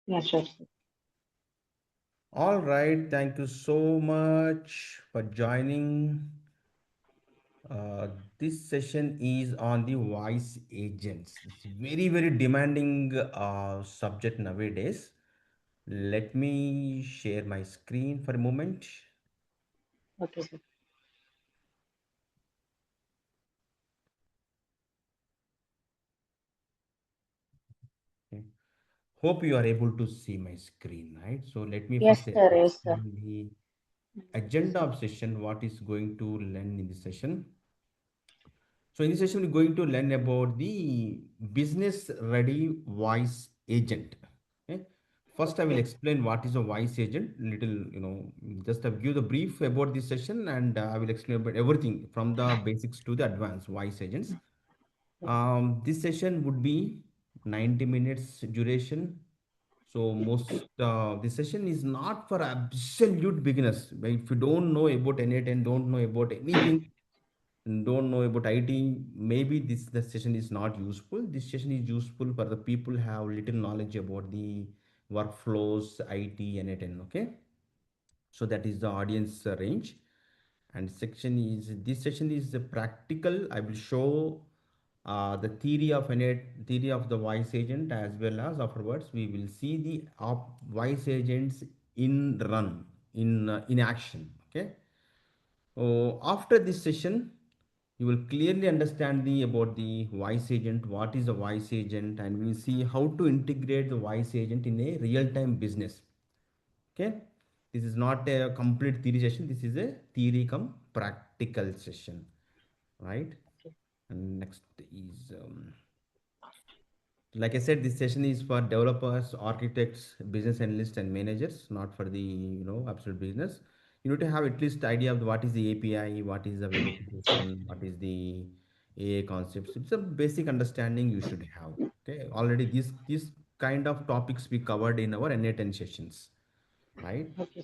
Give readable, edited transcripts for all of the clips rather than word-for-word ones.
Yeah, sure, sir. All right, thank you so much for joining. Uh, this session is on the voice agents. It's very demanding subject nowadays. Let me share my screen for a moment. Okay, sir. Okay. Hope you are able to see my screen, right? So let me Yes, first sir. Yes, sir. explain the agenda of session, what is going to learn in this session. So in this session, we're going to learn about the business ready voice agent. Okay. First, I will Okay. explain what is a voice agent. Little, just to give the brief about this session, and I will explain about everything from the basics to the advanced voice agents. This session would be 90 minutes duration. So most this session is not for absolute beginners. But if you don't know about n8 and don't know about anything, don't know about IT, maybe the session is not useful. This session is useful for the people who have little knowledge about the workflows, IT, and it. Okay, so that is the audience range. And section is this session is practical. I will show the theory of theory of the voice agent, as well as afterwards we will see the voice agents in run in action. Okay, so after this session, you will clearly understand about the voice agent, what is a voice agent, and we will see how to integrate the voice agent in a real-time business. Okay, this is not a complete theory session. This is a theory come practical session, right? And next is like I said, this session is for developers, architects, business analysts, and managers, not for the absolute business. You need to have at least idea of what is the API, what is the web application, what is the AI concepts. It's a basic understanding you should have. Okay, already this kind of topics we covered in our n8n sessions, right? Okay.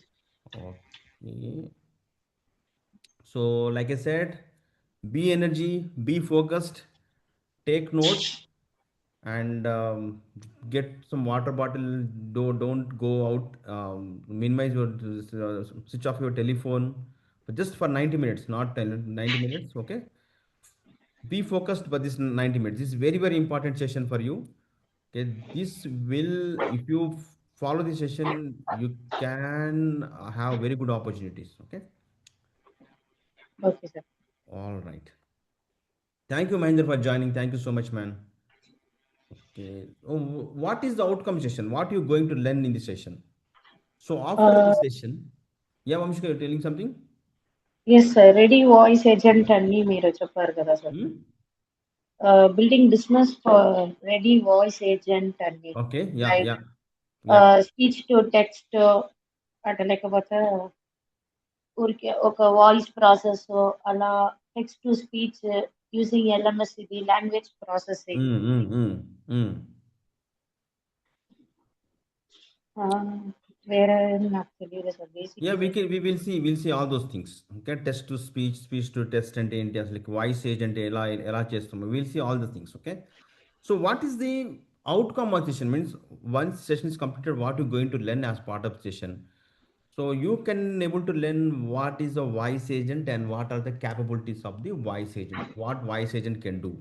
Okay. So, like I said, be energy, be focused, take notes, and get some water bottle. Don't go out. Minimize your switch off your telephone, but just for 90 minutes, not 90 minutes. Okay, be focused for this 90 minutes. This is very important session for you. Okay, this will, if you follow this session, you can have very good opportunities. Okay, Okay, sir. all right. Thank you, Mahendra, for joining. Thank you so much, man. Okay. Oh, what is the outcome session? What you going to learn in this session? So after Uh, this session, yeah, Vamshika, you're telling something? yes, sir. Ready voice agent అన్ని మీరు చెప్పారు కదా sir. Hmm? Building business for ready voice agent అన్ని Okay. Yeah. like Yeah. Yeah. speech to text అంటే లేకపోతే ఊరికే ఒక voice process అలా text to speech using LMs ఇది language processing. Mm, mm, mm, mm. వేరే నాకు తెలియదు సార్ బేసిక్ Yeah, ఇదే. we'll see all those things. Okay, text to speech, speech to text, and like voice agent ఎలా చేస్తాము. We'll see all the things. Okay. So what is the outcome of session? Means once session is completed, what you're going to learn as part of session. So you can able to learn what is a voice agent and what are the capabilities of the voice agent. What voice agent can do.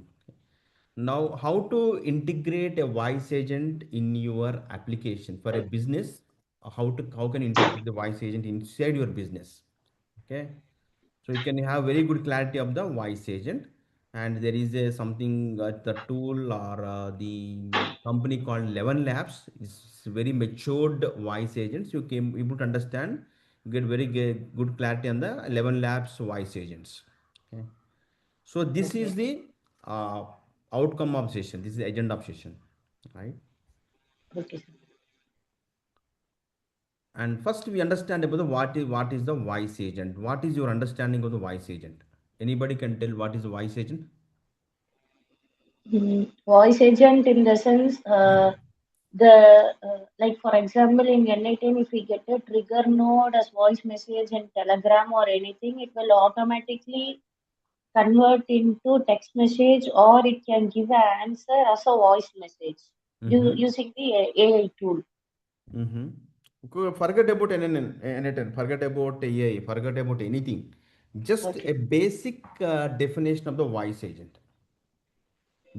Now, how to integrate a voice agent in your application for a business? How can you integrate the voice agent inside your business? Okay, so you can have very good clarity of the voice agent, and there is a something the tool or the company called ElevenLabs is very matured voice agents. You can able to understand, you get very good clarity on the ElevenLabs voice agents. Okay. So this okay. is the uh, outcome of session. This is the agenda of session, right? Okay sir. And first we understand about the what is the voice agent. What is your understanding of the voice agent? Anybody can tell what is a voice agent? Voice agent in the sense the like for example in n8n if we get a trigger node as voice message in telegram or anything, it will automatically convert into text message or it can give an answer as a voice message Mm-hmm. using the AI tool. Mm-hmm. Forget about n8n, forget about AI, forget about anything. Just a Okay. basic definition of the voice agent.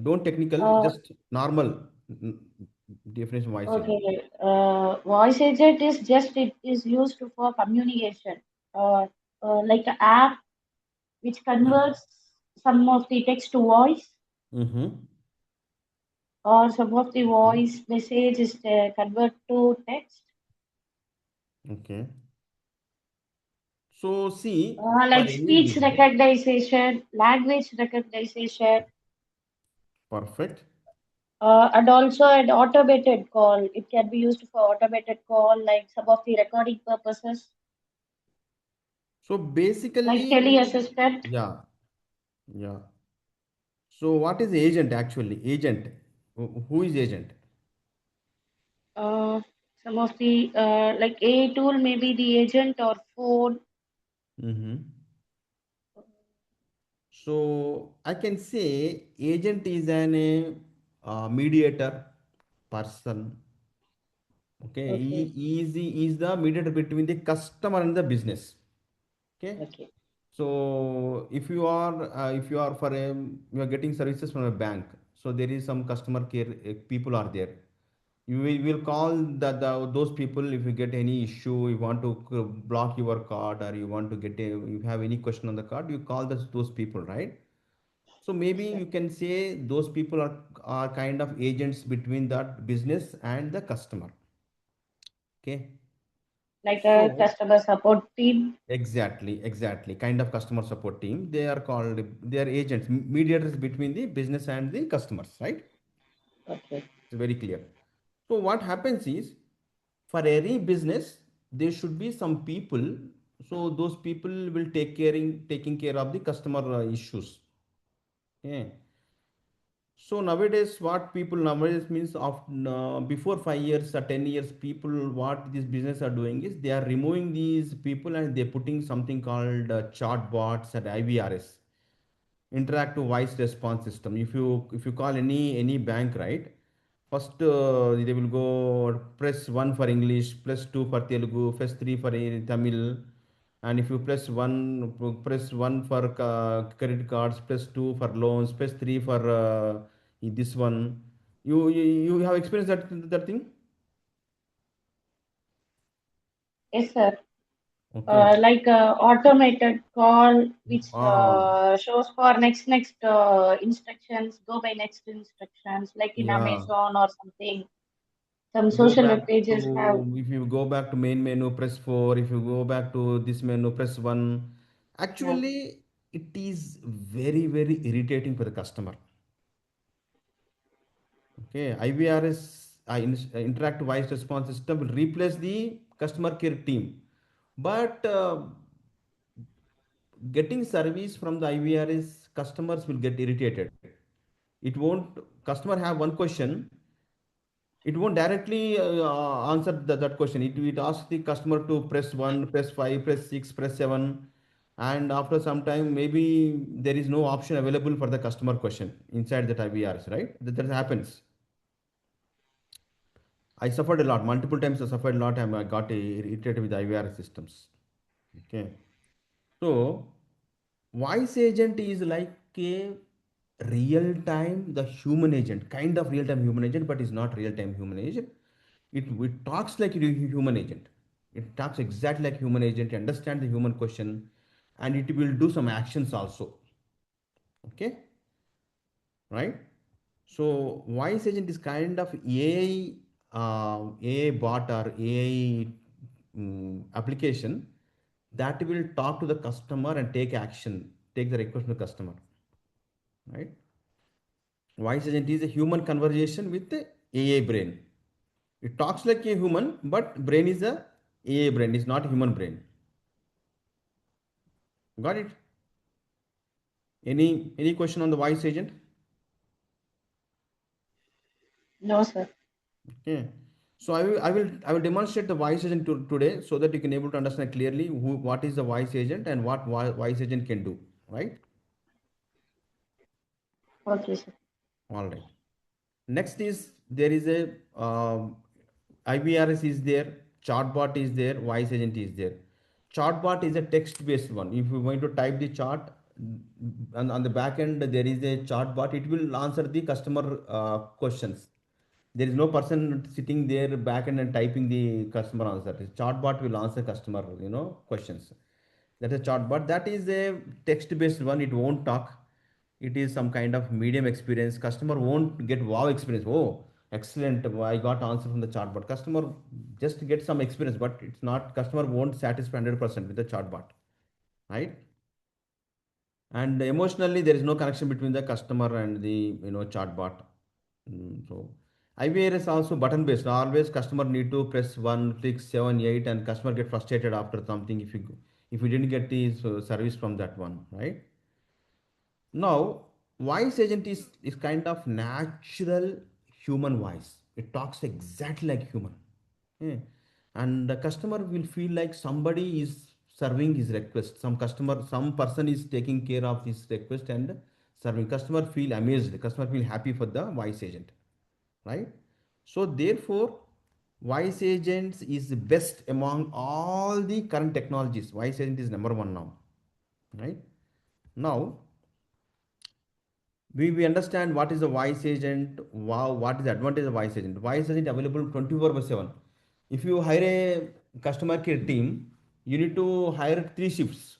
Don't technical, Uh, just normal mm, definition of voice agent. okay. Voice agent is just it is used for communication. Uh, like an app which converts some of the text to voice, Mm-hmm. or some of the Okay. voice message is convert to text. Okay. So see, for Like any speech business, recognition, language recognition, perfect. and also an automated call. It can be used for automated call, like some of the recording purposes, So like basically, teleassistant. yeah, yeah. So what is agent actually? Agent. Who is agent? Uh, some of the like a tool, maybe the agent or phone. Mm-hmm. So I can say agent is mediator person. Okay, Okay, he is the mediator between the customer and the business. Okay, okay, so if you are for a you are getting services from a bank, so there is some customer care people are there. You will call those people if you get any issue, you want to block your card, or you want to get a, you have any question on the card, you call those people, right? So maybe yes, sir. you can say those people are kind of agents between that business and the customer. Okay. Like a So customer support team. exactly. Kind of customer support team. They are called, they are agents, mediators between the business and the customers, right? Okay, It's very clear. So what happens is, for every business, there should be some people. So those people will taking care of the customer issues. Okay. So nowadays, what people nowadays means of before 5 years or 10 years, people what these business are doing is they are removing these people and they're putting something called chatbots and IVRS, interactive voice response system. If you call any bank, right, first they will go press 1 for English, press 2 for Telugu, press 3 for Tamil, and if you press 1 for credit cards, press 2 for loans, press 3 for this one. You have experienced that thing? yes, sir. Okay. Like a automated call which Ah, shows for next instructions, go by next instructions, like in yeah. Amazon or something. Some Go social back web pages have. to, if you go back to main menu, press 4. If you go back to this menu, press 1. Yeah. Actually, it is very irritating for the customer. Okay, IVRS, Interactive Voice Response System, will replace the customer care team. But getting service from the IVRS, customers will get irritated. It won't, customer have one question, it won't directly answer that question. It asks the customer to press 1, press 5, press 6, press 7, and after some time maybe there is no option available for the customer question inside that IVRs, right? That happens. I suffered a lot, multiple times I suffered a lot, and I got irritated with IVR systems. Okay. So voice agent is like a real time, the human agent, kind of real time human agent, but is not real time human agent. It talks like a human agent. It talks exactly like human agent, understand the human question, and it will do some actions also. Okay, right? So voice agent is kind of AI bot or AI application that will talk to the customer and take action, take the request from the customer, right? Voice agent is a human conversation with the AI brain. It talks like a human, but brain is a AI brain, is not human brain. Got it? Any question on the voice agent? No, sir. Okay. So I will demonstrate the voice agent today so that you can able to understand clearly what is the voice agent and what voice agent can do. Right? Okay, sir. All right. Next is there is a IVRS is there, chatbot is there, voice agent is there. Chatbot is a text-based one. If you want to type the chart, and on the back end there is a chatbot, it will answer the customer questions. There is no person sitting there back end and typing the customer answer. The chatbot will answer customer, questions. That is a chatbot. That is a text-based one. It won't talk. It is some kind of medium experience. Customer won't get wow experience. Oh, excellent! I got answer from the chatbot. Customer just get some experience, but it's not. Customer won't satisfy 100% with the chatbot, right? And emotionally there is no connection between the customer and the chatbot. So IVR is also button based. Always customer need to press 1 6 7 8, and customer get frustrated after something if you didn't get the service from that one, right? Now, voice agent is kind of natural human voice. It talks exactly like human. Yeah. And the customer will feel like somebody is serving his request. Some person is taking care of his request and serving. Customer feel amazed. Customer feel happy for the voice agent, right? So therefore, voice agents is the best among all the current technologies. Voice agent is number one now, right? Now we understand what is a voice agent. Wow, what is the advantage of voice agent? Voice agent available 24 by 7. If you hire a customer care team, you need to hire three shifts: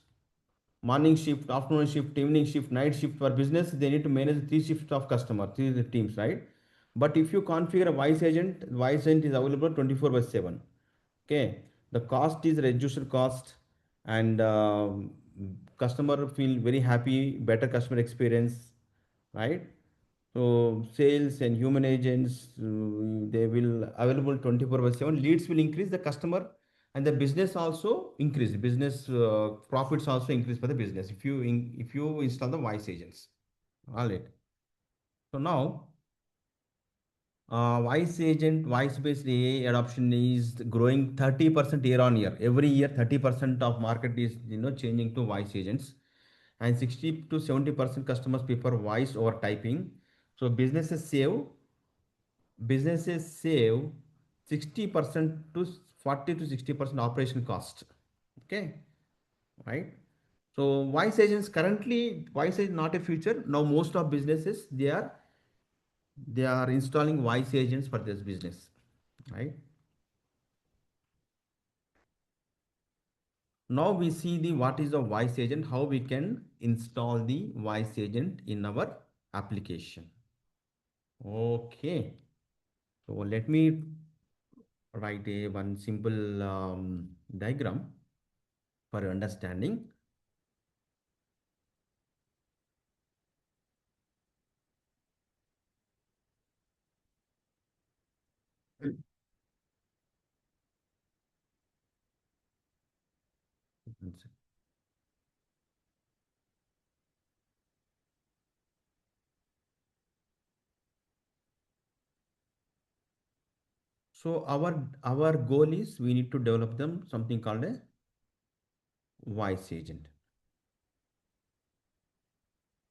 morning shift, afternoon shift, evening shift, night shift. For business they need to manage three shifts of customer, three teams, right? But if you configure a voice agent is available 24 by 7. Okay, the cost is reduced cost, and customer feel very happy, better customer experience, right? So sales and human agents, they will available 24 by 7. Leads will increase the customer, and the business also increase. Business profits also increase for the business if if you install the voice agents. All right. So now voice-based AI adoption is growing 30% year on year. Every year, 30% of market is changing to voice agents, and 60 to 70% customers prefer voice over typing. So businesses save 60% to 40 to 60% operation cost. Okay, right? So voice is not a future. Now most of businesses they are installing voice agents for this business, right? Now we see the what is a voice agent, how we can install the voice agent in our application. Okay, so let me write a one simple diagram for your understanding. So our goal is we need to develop them something called a voice agent,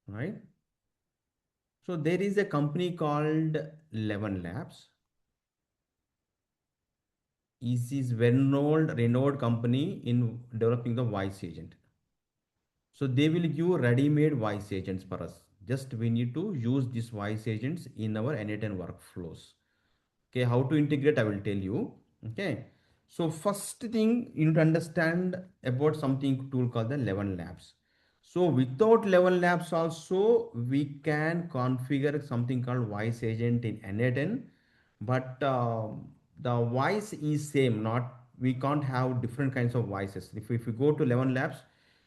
right? So there is a company called 11 Labs. Is renowned company in developing the voice agent. So they will give ready-made voice agents for us. Just we need to use these voice agents in our n8n workflows. Okay, how to integrate, I will tell you. Okay, so first thing you need to understand about something tool called the 11 Labs. So without 11 Labs also we can configure something called voice agent in n8n, but the voice is same. Not We can't have different kinds of voices. If you go to 11 Labs,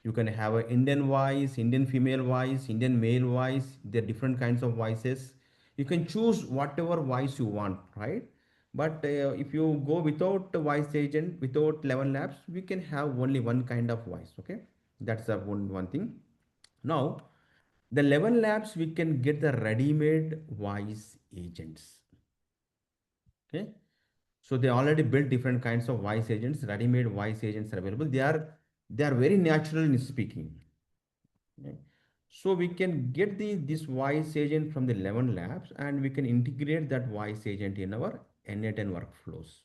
you can have an Indian voice, Indian female voice, Indian male voice. There are different kinds of voices. You can choose whatever voice you want, right? But if you go without the voice agent, without 11 Labs, we can have only one kind of voice. Okay, that's the one thing. Now the 11 Labs, we can get the ready-made voice agents. Okay, so they already built different kinds of voice agents. Ready-made voice agents are available. They are very natural in speaking. Okay. So we can get this voice agent from the 11 Labs, and we can integrate that voice agent in our n8n workflows.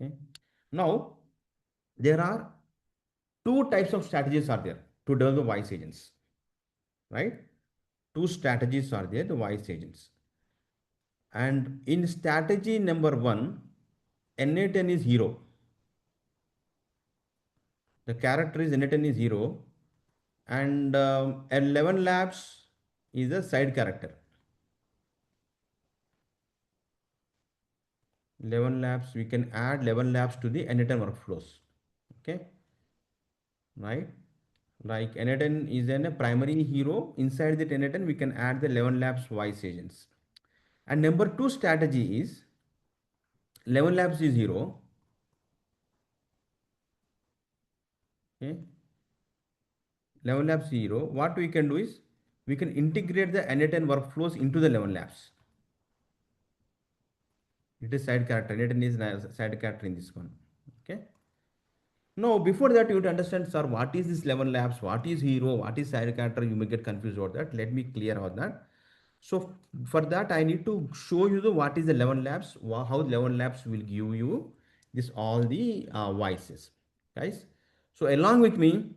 Okay. Now, there are two types of strategies are there to develop the voice agents, right? Two strategies are there, the voice agents. And in strategy number one, n8n is hero. The character is n8n is hero, and 11 labs is a side character. 11 labs, we can add 11 labs to the n8n workflows. Okay, right? Like n8n is a primary hero. Inside the n8n, we can add the 11 labs voice agents. And number two strategy is 11 labs is hero. Okay, 11 labs zero. What we can do is we can integrate the n8n workflows into the 11 labs. It is side character. N8n is side character in this one. Okay. No, before that, you would understand, sir, what is this 11 labs? What is hero? What is side character? You may get confused about that. Let me clear on that. So for that, I need to show you the what is the 11 labs, how 11 labs will give you this all the voices, guys. So along with me,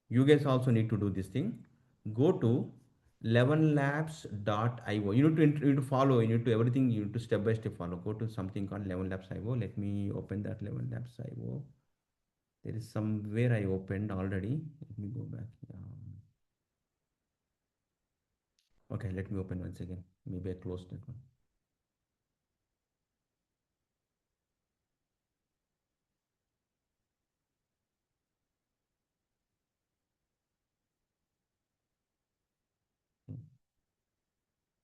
you guys also need to do this thing. Go to 11labs.io. You need to follow. You need to everything. You need to step by step follow. Go to something called 11labs.io. Let me open that 11labs.io. There is somewhere I opened already. Let me go back. Okay, let me open once again. Maybe I closed that one.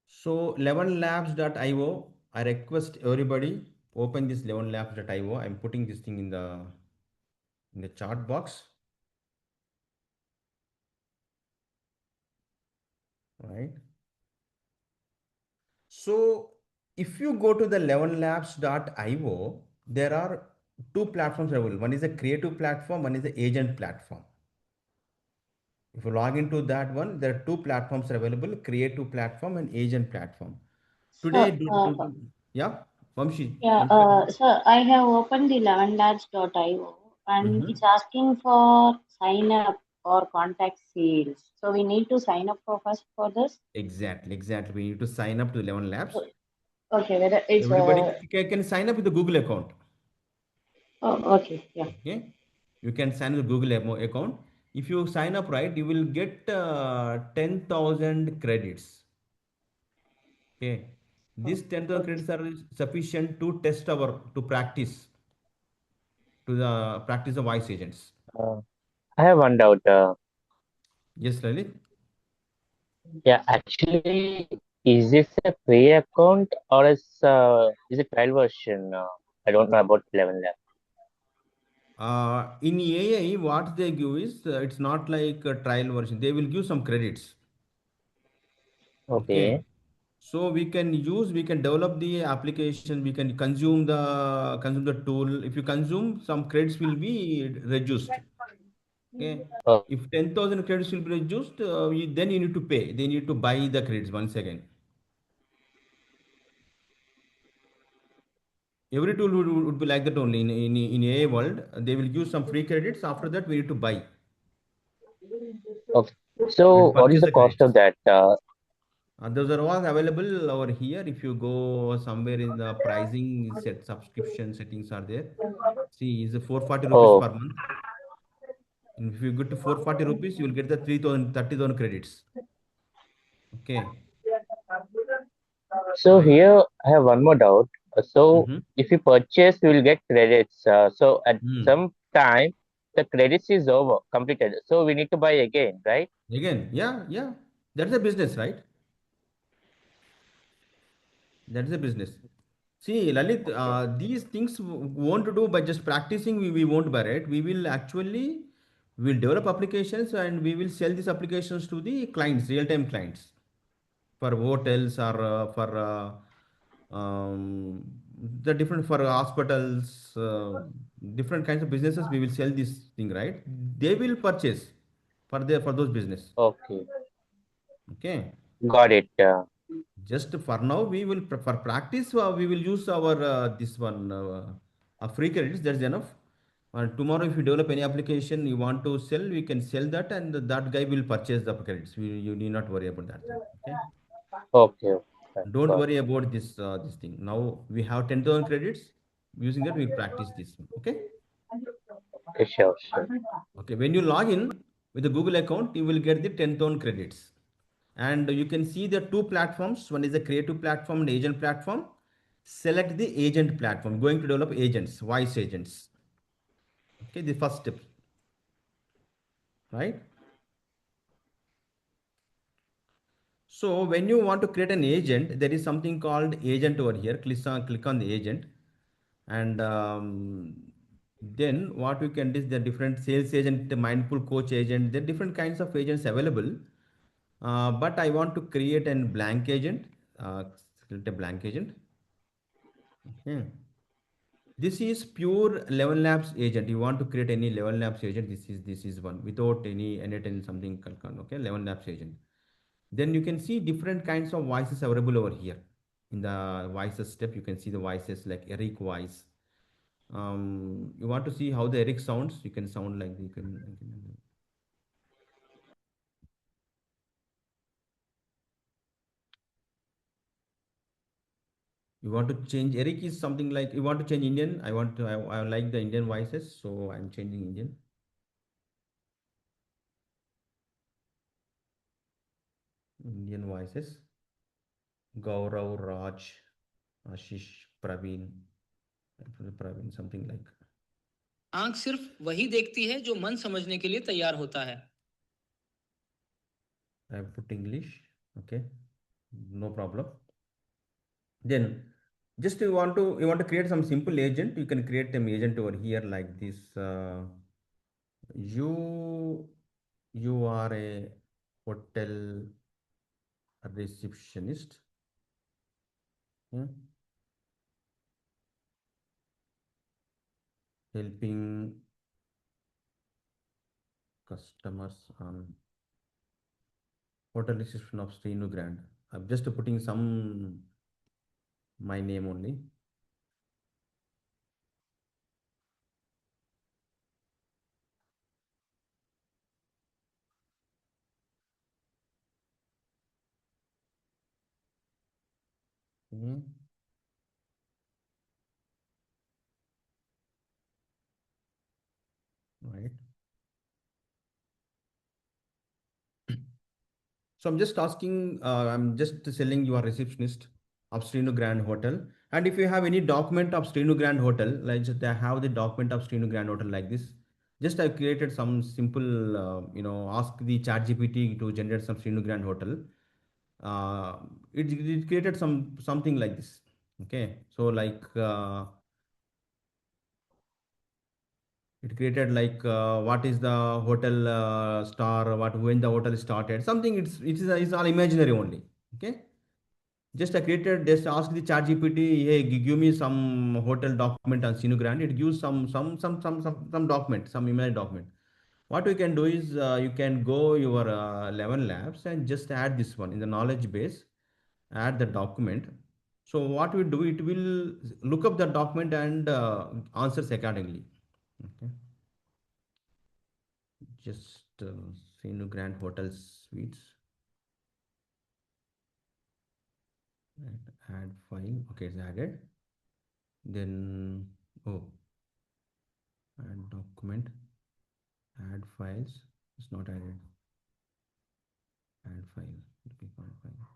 So 11labs.io, I request everybody open this 11labs.io. I'm putting this thing in the chat box, right? So if you go to the 11labs.io, there are two platforms available. One is a creative platform, one is the agent platform. If you log into that one, there are two platforms available, creative platform and agent platform. Today, So, yeah, Vamshi, yeah, you say something? so I have opened the 11labs.io and Mm-hmm. it's asking for sign up or contact sales. So we need to sign up for first for this. Exactly, exactly. We need to sign up to 11 Labs. So, okay, whether it's Everybody can sign up with the Google account. okay, yeah. Okay, you can sign up with Google account. If you sign up right, you will get 10,000 credits. Okay, these 10,000 Okay. credits are sufficient to test our to practice to the practice the voice agents. Uh, I have one doubt. Yes, Lalit. Yeah, actually, is this a free account or is it trial version? I don't know about 11 Lab. In AI, what they give is it's not like a trial version. They will give some credits. Okay, Okay. So we can develop the application, we can consume the tool. If you consume, some credits will be reduced. Okay. If 10,000 credits will be reduced, then you need to pay. They need to buy the credits once again. Every tool would be like that only in AI world. They will give some free credits. After that, we need to buy. okay. We So, need to what is purchase the the cost of credits. that? Those are all available over here. If you go somewhere in the pricing set, subscription settings are there. See, is 440 rupees Oh, per month. And if you get to 440 rupees, you will get the 3,000, 30,000 credits. Okay, so right? here I have one more doubt. So, Mm-hmm. if you purchase, you will get credits. So, at Mm. some time, the credits is over, completed. So, we need to buy again, right? Again, yeah, yeah. That's a business, right? That's a business. See, Lalit, these things won't do by just practicing. We won't buy it. We'll develop applications and we will sell these applications to the clients, real-time clients, for hotels or the different for hospitals, different kinds of businesses. We will sell this thing, right? They will purchase for those business. Okay, Okay. got it. Just for now, we will for practice. We will use our this one. Free credits, that's enough. Tomorrow, if you develop any application you want to sell, we can sell that, and that guy will purchase the credits. You need not worry about that thing. Okay. Okay, okay, fine, Don't got worry about this thing. Now we have 10,000 credits. Using that, we'll practice this one. Okay. it. Okay, sure, sure. Okay. When you log in with the Google account, you will get the 10,000 credits. And you can see the two platforms. One is the creative platform and agent platform. Select the agent platform. Going to develop agents, voice agents. Okay, the first step, right? So when you want to create an agent, there is something called agent over here. Click on the agent, and then what you can do is the different sales agent, the mindful coach agent. There are different kinds of agents available. But I want to create a blank agent. Create a blank agent. Okay. This is pure ElevenLabs agent. You want to create any ElevenLabs agent? This is one without any n8n something. Okay, ElevenLabs agent. Then you can see different kinds of voices available over here. In the voices step, you can see the voices like Eric voice. You want to see how the Eric sounds? You can sound like you want to change Eric is something like you want to change Indian. I like the Indian voices, so I'm changing Indian voices. Gaurav, Raj, Ashish, Praveen, something like. आंख सिर्फ वही देखती है जो मन समझने के लिए तैयार होता है. I have put English. Okay, no problem. Then just you want to create some simple agent. You can create an agent over here like this. You are a hotel receptionist. Hmm, helping customers on hotel reception of Srinu Grand. I'm just putting some my name only. Hmm, right. So I'm just selling you a receptionist of Srinu Grand Hotel. And if you have any document of Srinu Grand Hotel, like just I have the document of Srinu Grand Hotel like this. Just I created some simple, ask the ChatGPT to generate some Srinu Grand Hotel. It created something like this. Okay, so like it created like what is the hotel star, what when the hotel started, something. It's all imaginary only. Okay. Just I created, just ask the chat GPT, hey, give me some hotel document on Sinu Grand. It gives some document, some email document. What we can do is you can go your 11 labs and just add this one in the knowledge base, add the document. So what we do, it will look up the document and answers accordingly. Okay. Just Sinu Grand Hotel Suites and add file. Okay, it's added. Then, oh, add document, add files. It's not added. Add file. Click on file.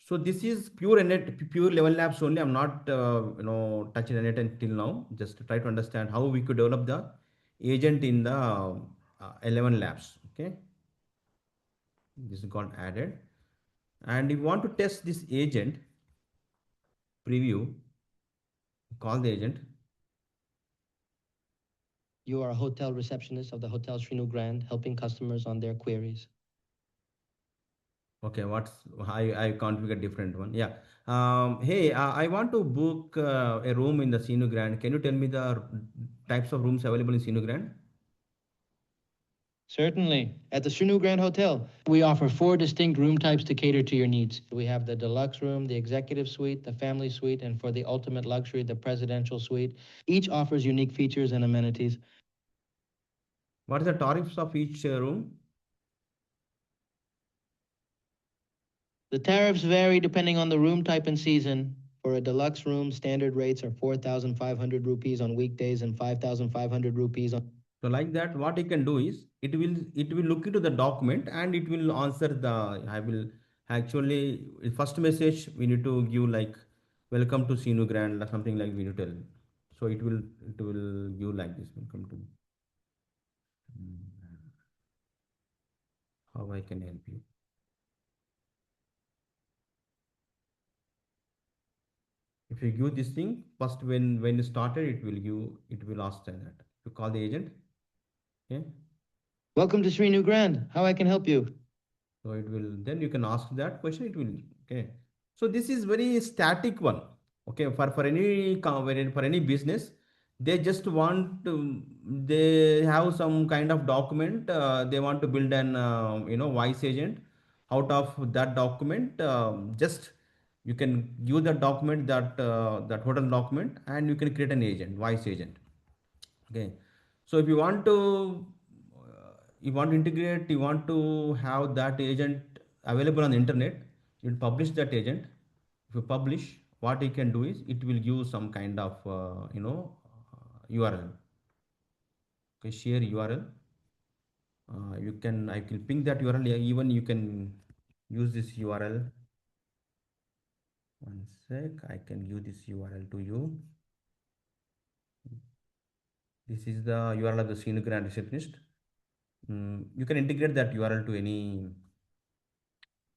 So this is pure level labs only. I'm not, touching it until now. Just to try to understand how we could develop the agent in the 11 labs. Okay, this is got added. And if you want to test this agent, preview, call the agent. You are a hotel receptionist of the Hotel Srinu Grand, helping customers on their queries. Okay, I configure different one. Yeah. Hey, I want to book a room in the Sinu Grand. Can you tell me the types of rooms available in Sinu Grand? Certainly. At the Srinu Grand Hotel, we offer four distinct room types to cater to your needs. We have the deluxe room, the executive suite, the family suite, and for the ultimate luxury, the presidential suite. Each offers unique features and amenities. What is the tariffs of each room? The tariffs vary depending on the room type and season. For a deluxe room, standard rates are 4,500 rupees on weekdays and 5,500 rupees on. So like that, what you can do is it will look into the document and it will answer the I will actually first message we need to give like welcome to Sinu Grand or something like we need to tell. So it will give like this welcome to how I can help you. If you give this thing first when you started it will ask like that. You call the agent, okay? Welcome to Srinu Grand. How I can help you? So it will then you can ask that question. It will okay. So this is very static one. Okay, for any business, they just want to, they have some kind of document. They want to build an voice agent out of that document. Just you can use that document that hotel document and you can create an agent, voice agent. Okay, so if you want to integrate, you want to have that agent available on the internet, you publish that agent. If you publish, what you can do is it will give some kind of URL. Okay, share URL. You can I can ping that URL. Yeah, even you can use this URL. One sec, I can give this URL to you. This is the URL of the senior grant receptionist. You can integrate that URL to any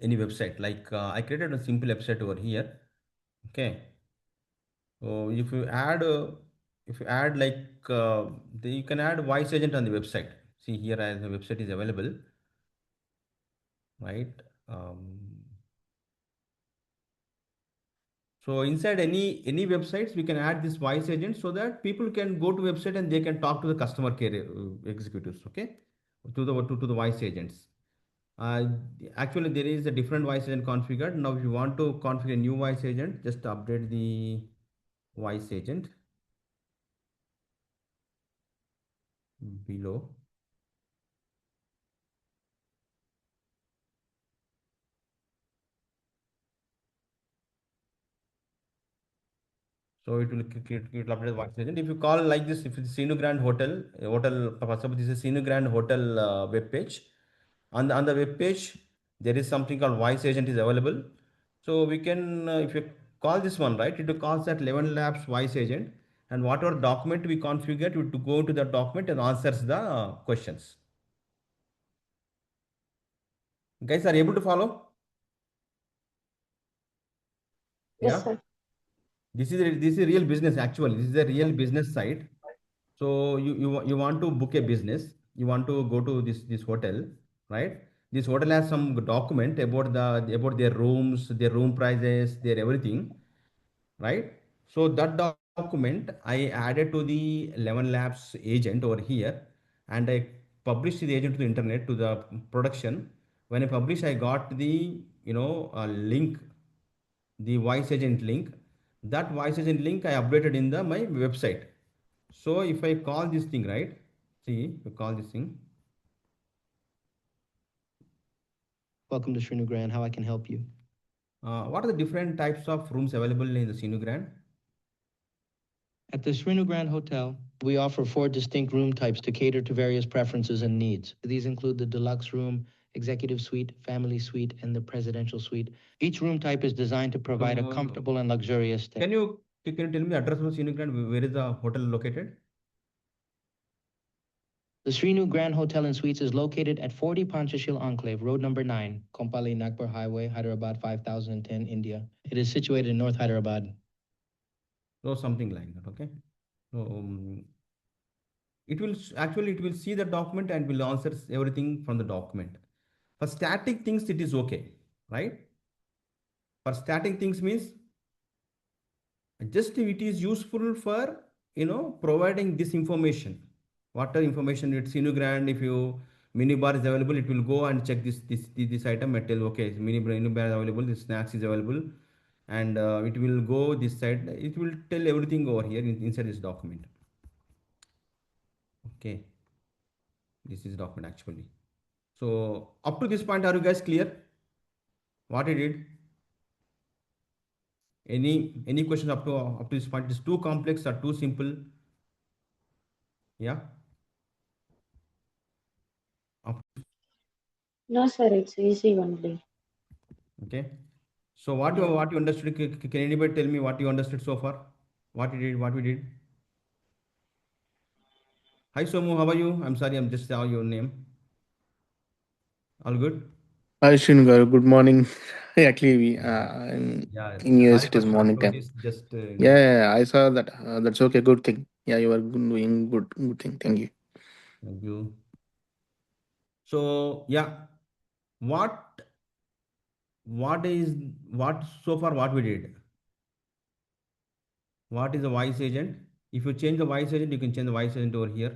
website. Like I created a simple website over here. Okay, so if you add like you can add voice agent on the website. See here as the website is available, right? um, so inside any websites we can add this voice agent so that people can go to website and they can talk to the customer care executives, okay, to the voice agents. Uh, Actually, there is a different voice agent configured. Now, if you want to configure a new voice agent, just update the voice agent below. So it will update the voice agent. If you call like this, if it's Sinu Grand for example, this is Sinu Grand Hotel web page. On the web page, there is something called voice agent is available. So we can, if you call this one, right, it will call that 11 Labs voice agent, and whatever document we configured, it to go to that document and answers the questions. Guys, are you able to follow? Yes, Yeah. sir. This is real business actually. This is a real business site. So you want to book a business. You want to go to this hotel, right? This hotel has some document about their rooms, their room prices, their everything, right? So that document I added to the 11 Labs agent over here, and I published the agent to the internet to the production. When I publish, I got the link, the voice agent link. That voice agent link I updated in the my website. So if I call this thing, right, see, if I call this thing, Welcome to Srinu Grand. How I can help you? what are the different types of rooms available in the Sinu Grand? At the Srinu Grand Hotel, we offer four distinct room types to cater to various preferences and needs. These include the deluxe room, executive suite, family suite, and the presidential suite. Each room type is designed to provide a So comfortable and luxurious stay. can you tell me address of Sinu Grand? Where is the hotel located? The Srinu Grand Hotel and Suites is located at 40 Panchashil Enclave, Road number 9, Kompally Nagpur Highway, Hyderabad 5010, India. It is situated in North Hyderabad. So something like that. Okay. So it will see the document and will answer everything from the document. For static things, it is okay, right? For static things means just it is useful for providing this information. What are information? It's Sinu Grand. If you mini bar is available, it will go and check this item and tell, okay, mini bar is available, this snacks is available, and it will go this side. It will tell everything over here inside this document. Okay, this is document actually. So up to this point, are you guys clear? What I did? Any questions up to this point? Is too complex or too simple? Yeah. Up, No, sir, it's easy only. okay. So what you understood? Can anybody tell me what you understood so far? What you did? What we did? Hi Somu, how are you? I'm sorry, I'm just saw your name. All good? Hi, Sringar. Good morning. Actually, Yeah. in US Sorry it for is short morning time. notice. Just Yeah, I saw that. That's okay. Good thing. Yeah, you are doing good thing. Thank you. thank you. So yeah, what what is what so far what we did? What is a voice agent? If you change the voice agent, you can change the voice agent over here.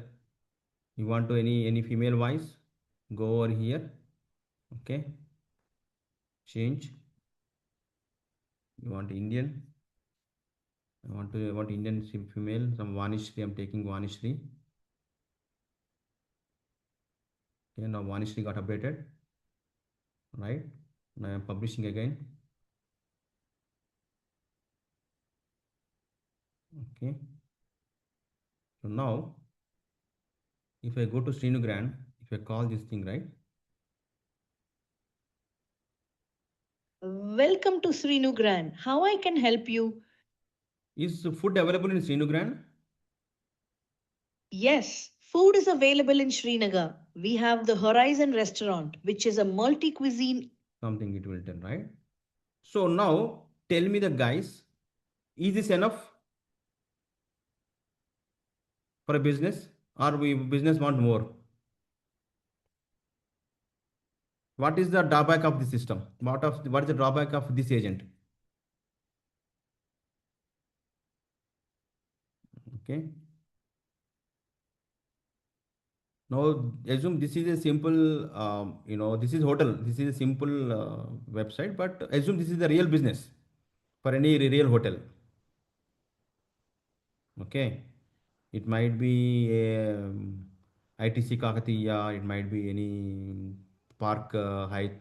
You want to any female voice? Go over here. Okay. Change. You want Indian? I want Indian female. Some Vanishri. I'm taking Vanishri. Okay. Now Vanishri got updated. Right. Now I'm publishing again. Okay. So now, if I go to Srinugran, if I call this thing, right? Welcome to Srinugran. How I can help you? Is food available in Srinugran? Yes, food is available in Srinagar. We have the Horizon restaurant, which is a multi-cuisine. Something it will tell, right? So now, tell me the guys, is this enough for a business, or we business want more? What is the drawback of the system? What is the drawback of this agent? Okay. Now assume this is a simple, this is hotel. This is a simple website, but assume this is the real business for any real hotel. Okay. It might be a ITC Kakatiya, it might be any Park Height,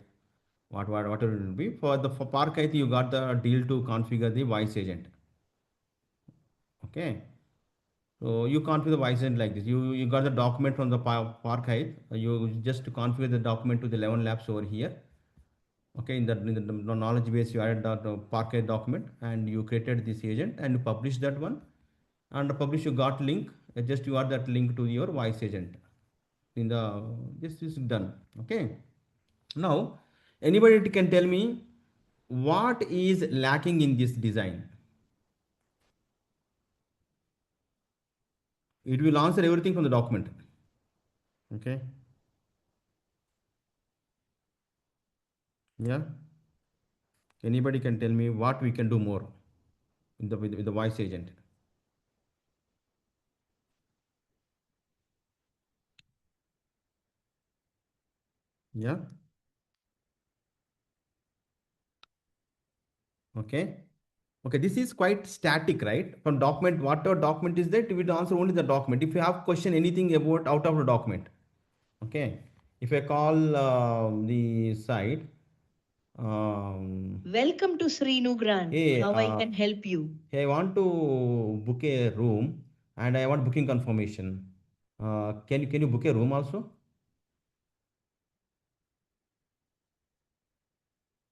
whatever it will be. For Park Height, you got the deal to configure the voice agent. Okay. So you configure the voice agent like this. You got the document from the Park Height. You just configure the document to the ElevenLabs over here. Okay, in the knowledge base, you added the Park Height document and you created this agent and you publish that one. And publish you got link. Just you add that link to your voice agent. This is done. Okay. Now, anybody can tell me what is lacking in this design? It will answer everything from the document. Okay. Yeah. Anybody can tell me what we can do more with the voice agent? Yeah. Okay. Okay, this is quite static, right? From document, whatever document is that, we will answer only the document. If you have question anything about out of the document, okay. If I call the site, Welcome to Srinugran. hey, How I can help you? hey, I want to book a room and I want booking confirmation. Can you book a room also?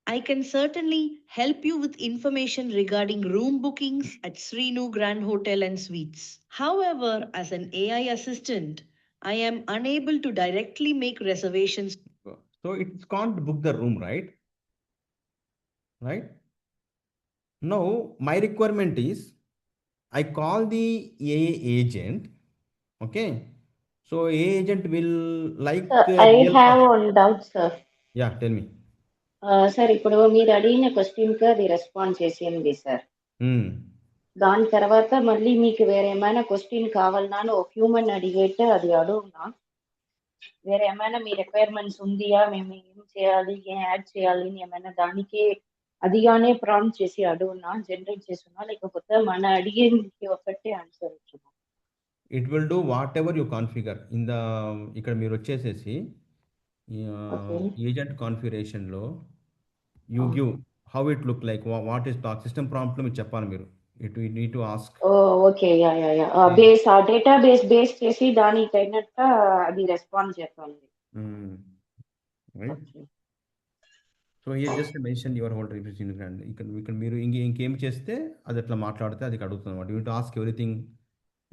I can certainly help you with information regarding room bookings at Srinu Grand Hotel and Suites. However, as an AI assistant, I am unable to directly make reservations. So it can't book the room, right? Right? Now my requirement is I call the AI agent. Okay. So AI agent will like Sir, I real have person. one doubt, sir. Yeah, tell me. Sir ఇప్పుడు మీరు అడిగిన క్వశ్చన్కి అది response చేసింది sir. Hmm. దాని తర్వాత మళ్ళీ మీకు వేరే ఏమైనా క్వశ్చన్ కావాలన్నా అని ఒక హ్యూమన్ అడిగేటే అది అడుగునా? వేరే ఏమైనా మీ రిక్వైర్మెంట్స్ ఉందియా, మేము ఏం చేయాలి, ఏం యాడ్ చేయాలి అని ఏమైనా దానికి అదిగానే ప్రాంప్ట్ చేసి అడుగునా, జనరేట్ చేస్తున్నా, లేకపోతే మన అడిగేకి ఒకటే ఆన్సర్ ఇచ్చునా? It will do whatever you configure in the, ఇక్కడ మీరు వచ్చేసేసి ఓకే. ఏజెంట్ కాన్ఫిగరేషన్లో you give how it look like, what is talk system ప్రాంప్ట్లో మీరు చెప్పాలి. మీరు it you need to ask. Okay. Yeah yeah yeah base ఆ database base చేసి దానికి తగినట్ట అది రెస్పాన్స్ చెప్పాలి. Right. Okay. So here just mention your holder representative and ఇక్కడ మీరు ఇంకేం చేస్తే అది అట్లా మాట్లాడితే అది అడుగుతుంది అనమాట. You to ask everything,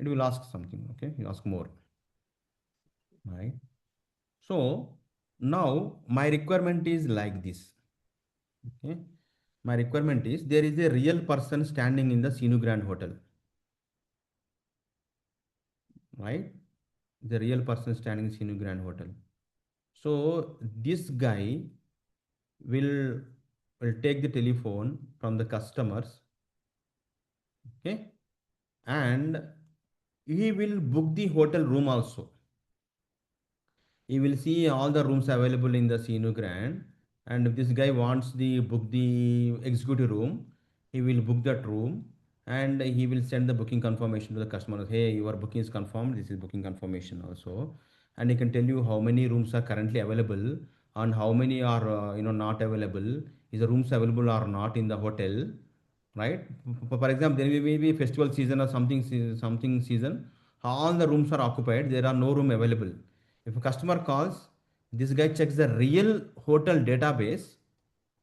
it will ask something. Okay, you ask more. Right. So now my requirement is like this. Okay, my requirement is there is a real person standing in the Sinu Grand Hotel. Right, the real person standing in Sinu Grand Hotel. So this guy will will take the telephone from the customers. Okay, and he will book the hotel room also. He will see all the rooms available in the Sinu Grand, and if this guy wants the book the executive room, he will book that room, and he will send the booking confirmation to the customer. Hey, your booking is confirmed. This is booking confirmation also, and he can tell you how many rooms are currently available and how many are not available. Is the rooms available or not in the hotel, right? For example, there may be festival season or something season. All the rooms are occupied. There are no room available. If a customer calls, this guy checks the real hotel database,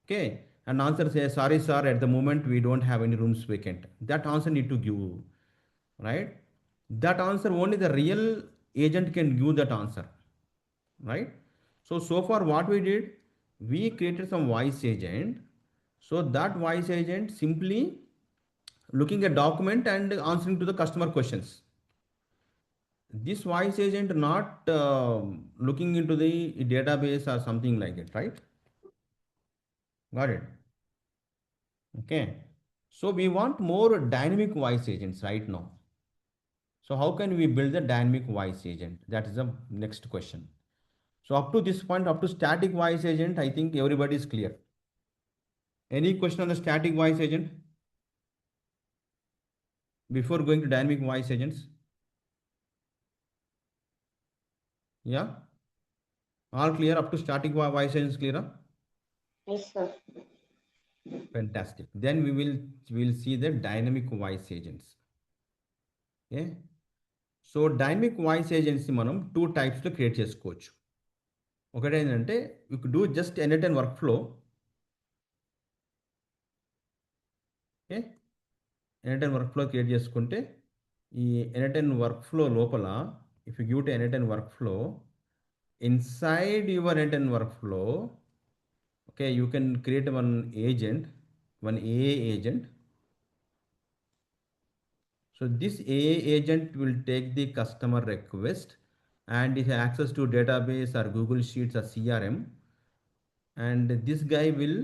okay, and answer says, sorry sir, at the moment we don't have any rooms vacant. That answer need to give, right? That answer only the real agent can give that answer, right? So far what we did, we created some voice agent. So that voice agent simply looking at document and answering to the customer questions. This voice agent not looking into the database or something like that, right? Got it? Okay. So we want more dynamic voice agents right now. So how can we build a dynamic voice agent? That is the next question. So up to this point, up to static voice agent, I think everybody is clear. Any question on the static voice agent before going to dynamic voice agents? Yeah, all clear up to static voice agents, clear? Yes, sir. Fantastic. Then we will see the dynamic voice agents. Okay. So dynamic voice agency మనం 2 టైప్స్లో create చేసుకోవచ్చు. ఒకటి ఏంటంటే you could do just n8n work flow. Okay, n8n work flow create చేసుకుంటే ఈ n8n work flow లోపల if you give to n8n work flow, inside your n8n work flow, okay, you can create one agent, one AI agent. So this AI agent will take the customer request and it has access to database or Google Sheets or CRM, and this guy will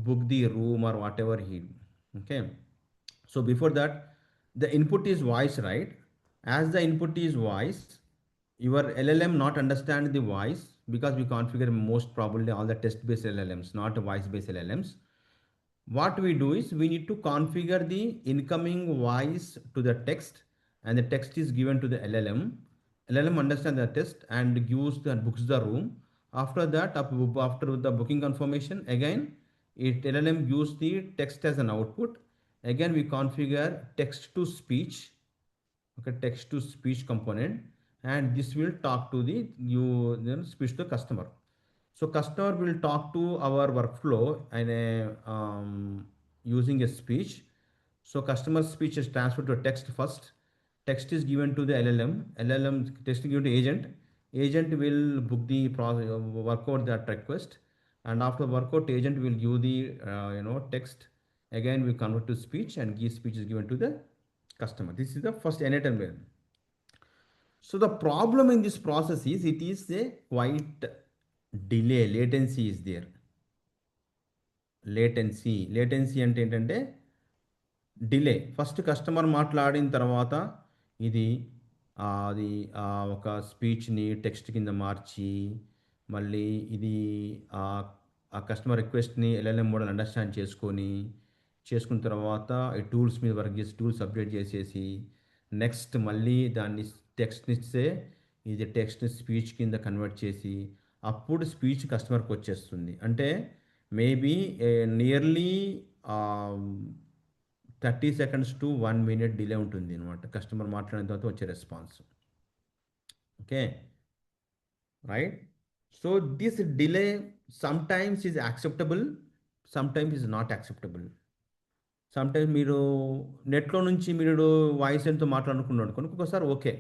book the room or whatever he. Okay, so before that the input is voice, right? As the input is voice, your LLM not understand the voice because we configure most probably all the text based LLMs, not voice based LLMs. What we do is we need to configure the incoming voice to the text, and the text is given to the LLM. LLM understands the text and gives the books the room. After that, after the booking confirmation, again it LLM gives the text as an output. Again we configure text to speech, okay, text to speech component, and this will talk to the you then speech to the customer. So customer will talk to our workflow and using a speech. So customer speech is transferred to text first. Text is given to the LLM. LLM text is given to agent. Agent will book the process, work out that request, and after workout, agent will give the text. Again, we convert to speech, and give speech is given to the customer. This is the first n8n way. So the problem in this process is it is a quite delay, latency is there. Latency అంటే ఏంటంటే delay. First customer మాట్లాడిన తర్వాత ఇది అది ఒక స్పీచ్ని text కింద మార్చి మళ్ళీ ఇది ఆ ఆ కస్టమర్ రిక్వెస్ట్ని ఎల్ఎల్ఎం మోడల్ అండర్స్టాండ్ చేసుకున్న తర్వాత ఈ టూల్స్ మీద వర్క్ చేసి టూల్స్ అప్డేట్ చేసేసి నెక్స్ట్ మళ్ళీ దాన్ని టెక్స్ట్ని ఇస్తే ఇది టెక్స్ట్ని స్పీచ్ కింద కన్వర్ట్ చేసి అప్పుడు స్పీచ్ కస్టమర్కి వచ్చేస్తుంది. అంటే maybe nearly 30 seconds to 1 minute delay ఉంటుంది అనమాట కస్టమర్ మాట్లాడిన తర్వాత వచ్చే response. Okay, right. So this delay sometimes is acceptable, sometimes is not acceptable. Sometimes మీరు నెట్లో నుంచి మీరు వాయిస్ ఎంతో మాట్లాడుకున్నాడు అనుకోండి, ఒక్కొక్కసారి ఓకే.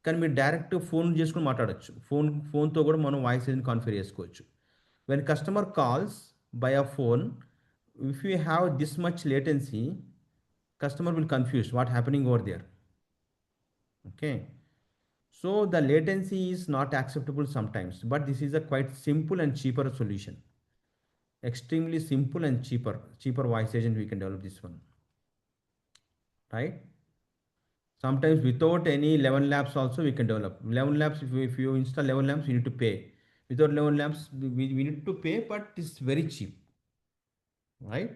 కానీ మీరు డైరెక్ట్ ఫోన్ చేసుకుని మాట్లాడొచ్చు. ఫోన్తో కూడా మనం వాయిస్ ఏజెంట్ కాన్ఫిగర్ చేసుకోవచ్చు. When customer calls by a phone, if you have this much latency, customer will confuse what happening over there. Okay, so the latency is not acceptable sometimes, but this is a quite simple and cheaper solution. Extremely simple and cheaper voice agent we can develop this one, right? Sometimes without any 11 labs also we can develop 11 labs. If you install 11 labs you need to pay. Without 11 labs we need to pay, but it's very cheap, right?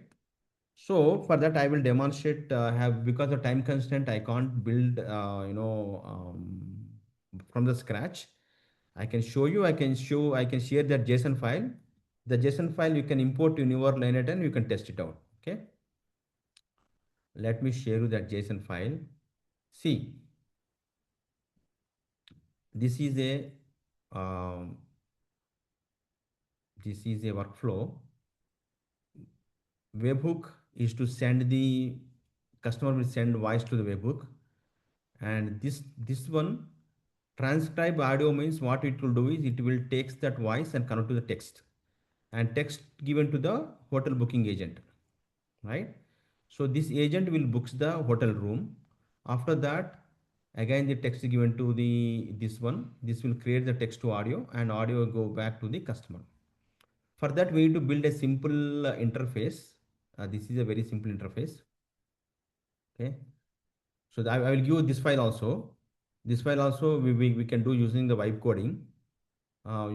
So for that I will demonstrate, have, because of time constraint I can't build from the scratch. I can show you, I can share that JSON file. The JSON file you can import in your Linet and you can test it out. Okay, let me share you that JSON file. See, this is a um, workflow. Webhook is to send the customer will send voice to the webhook, and this one transcribe audio means what it will do is it will takes that voice and convert to the text, and text given to the hotel booking agent, right? So this agent will books the hotel room. After that, again the text is given to the this one. This will create the text to audio, and audio will go back to the customer. For that we need to build a simple interface. This is a very simple interface. Okay, so I will give this file also. This file also we can do using the vibe coding.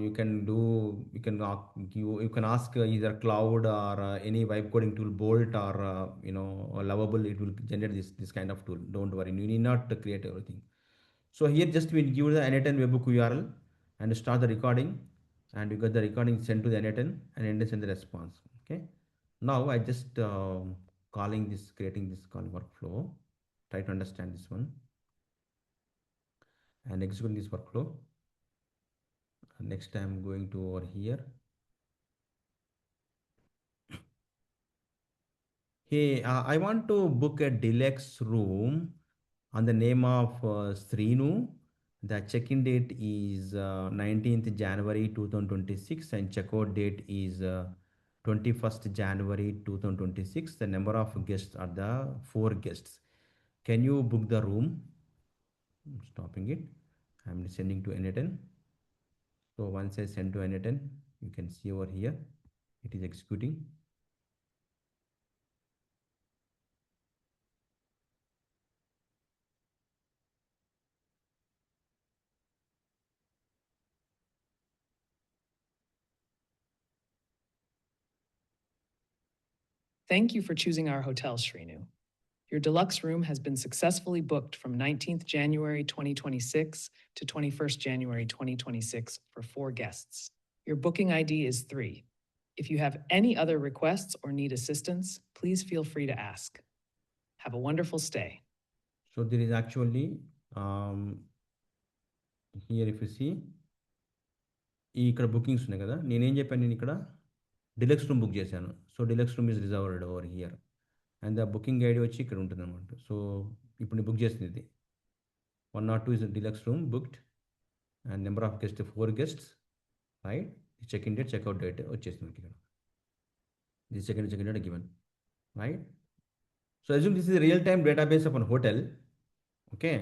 You can do, you can ask either cloud or any vibe coding tool, Bolt or Lovable. It will generate this kind of tool. Don't worry, you need not to create everything. So here just we give the n8n webhook URL and start the recording, and you get the recording sent to the n8n and n8n send the response. Okay, now I just creating this calling workflow. Try to understand this one and execute this workflow. Next I'm going to over here. Hey, I want to book a deluxe room on the name of Srinu. The check-in date is 19th January 2026 and checkout date is 21st January 2026. The number of guests are the 4 guests. Can you book the room? I'm stopping it. I'm sending to n8n. So once I send to n8n, you can see over here, it is executing. Thank you for choosing our hotel, Srinu. Your deluxe room has been successfully booked from 19th January 2026 to 21st January 2026 for 4 guests. Your booking ID is 3. If you have any other requests or need assistance, please feel free to ask. Have a wonderful stay. So there is actually here if you see ఇక్కడ bookings ఉన్నాయి కదా, నేనేం చెప్పాను, నేను ఇక్కడ deluxe room book చేశాను. So deluxe room is reserved over here and the booking ID వచ్చి ఇక్కడ ఉంటుంది అనమాట. సో ఇప్పుడు నేను బుక్ చేసింది ఇది 102 is deluxe room booked and number of guest 4 guests, right? Check in date checkout date వచ్చేసింది ఇక్కడ. This check in date given, right? So assume this is a real-time database of a hotel. Okay,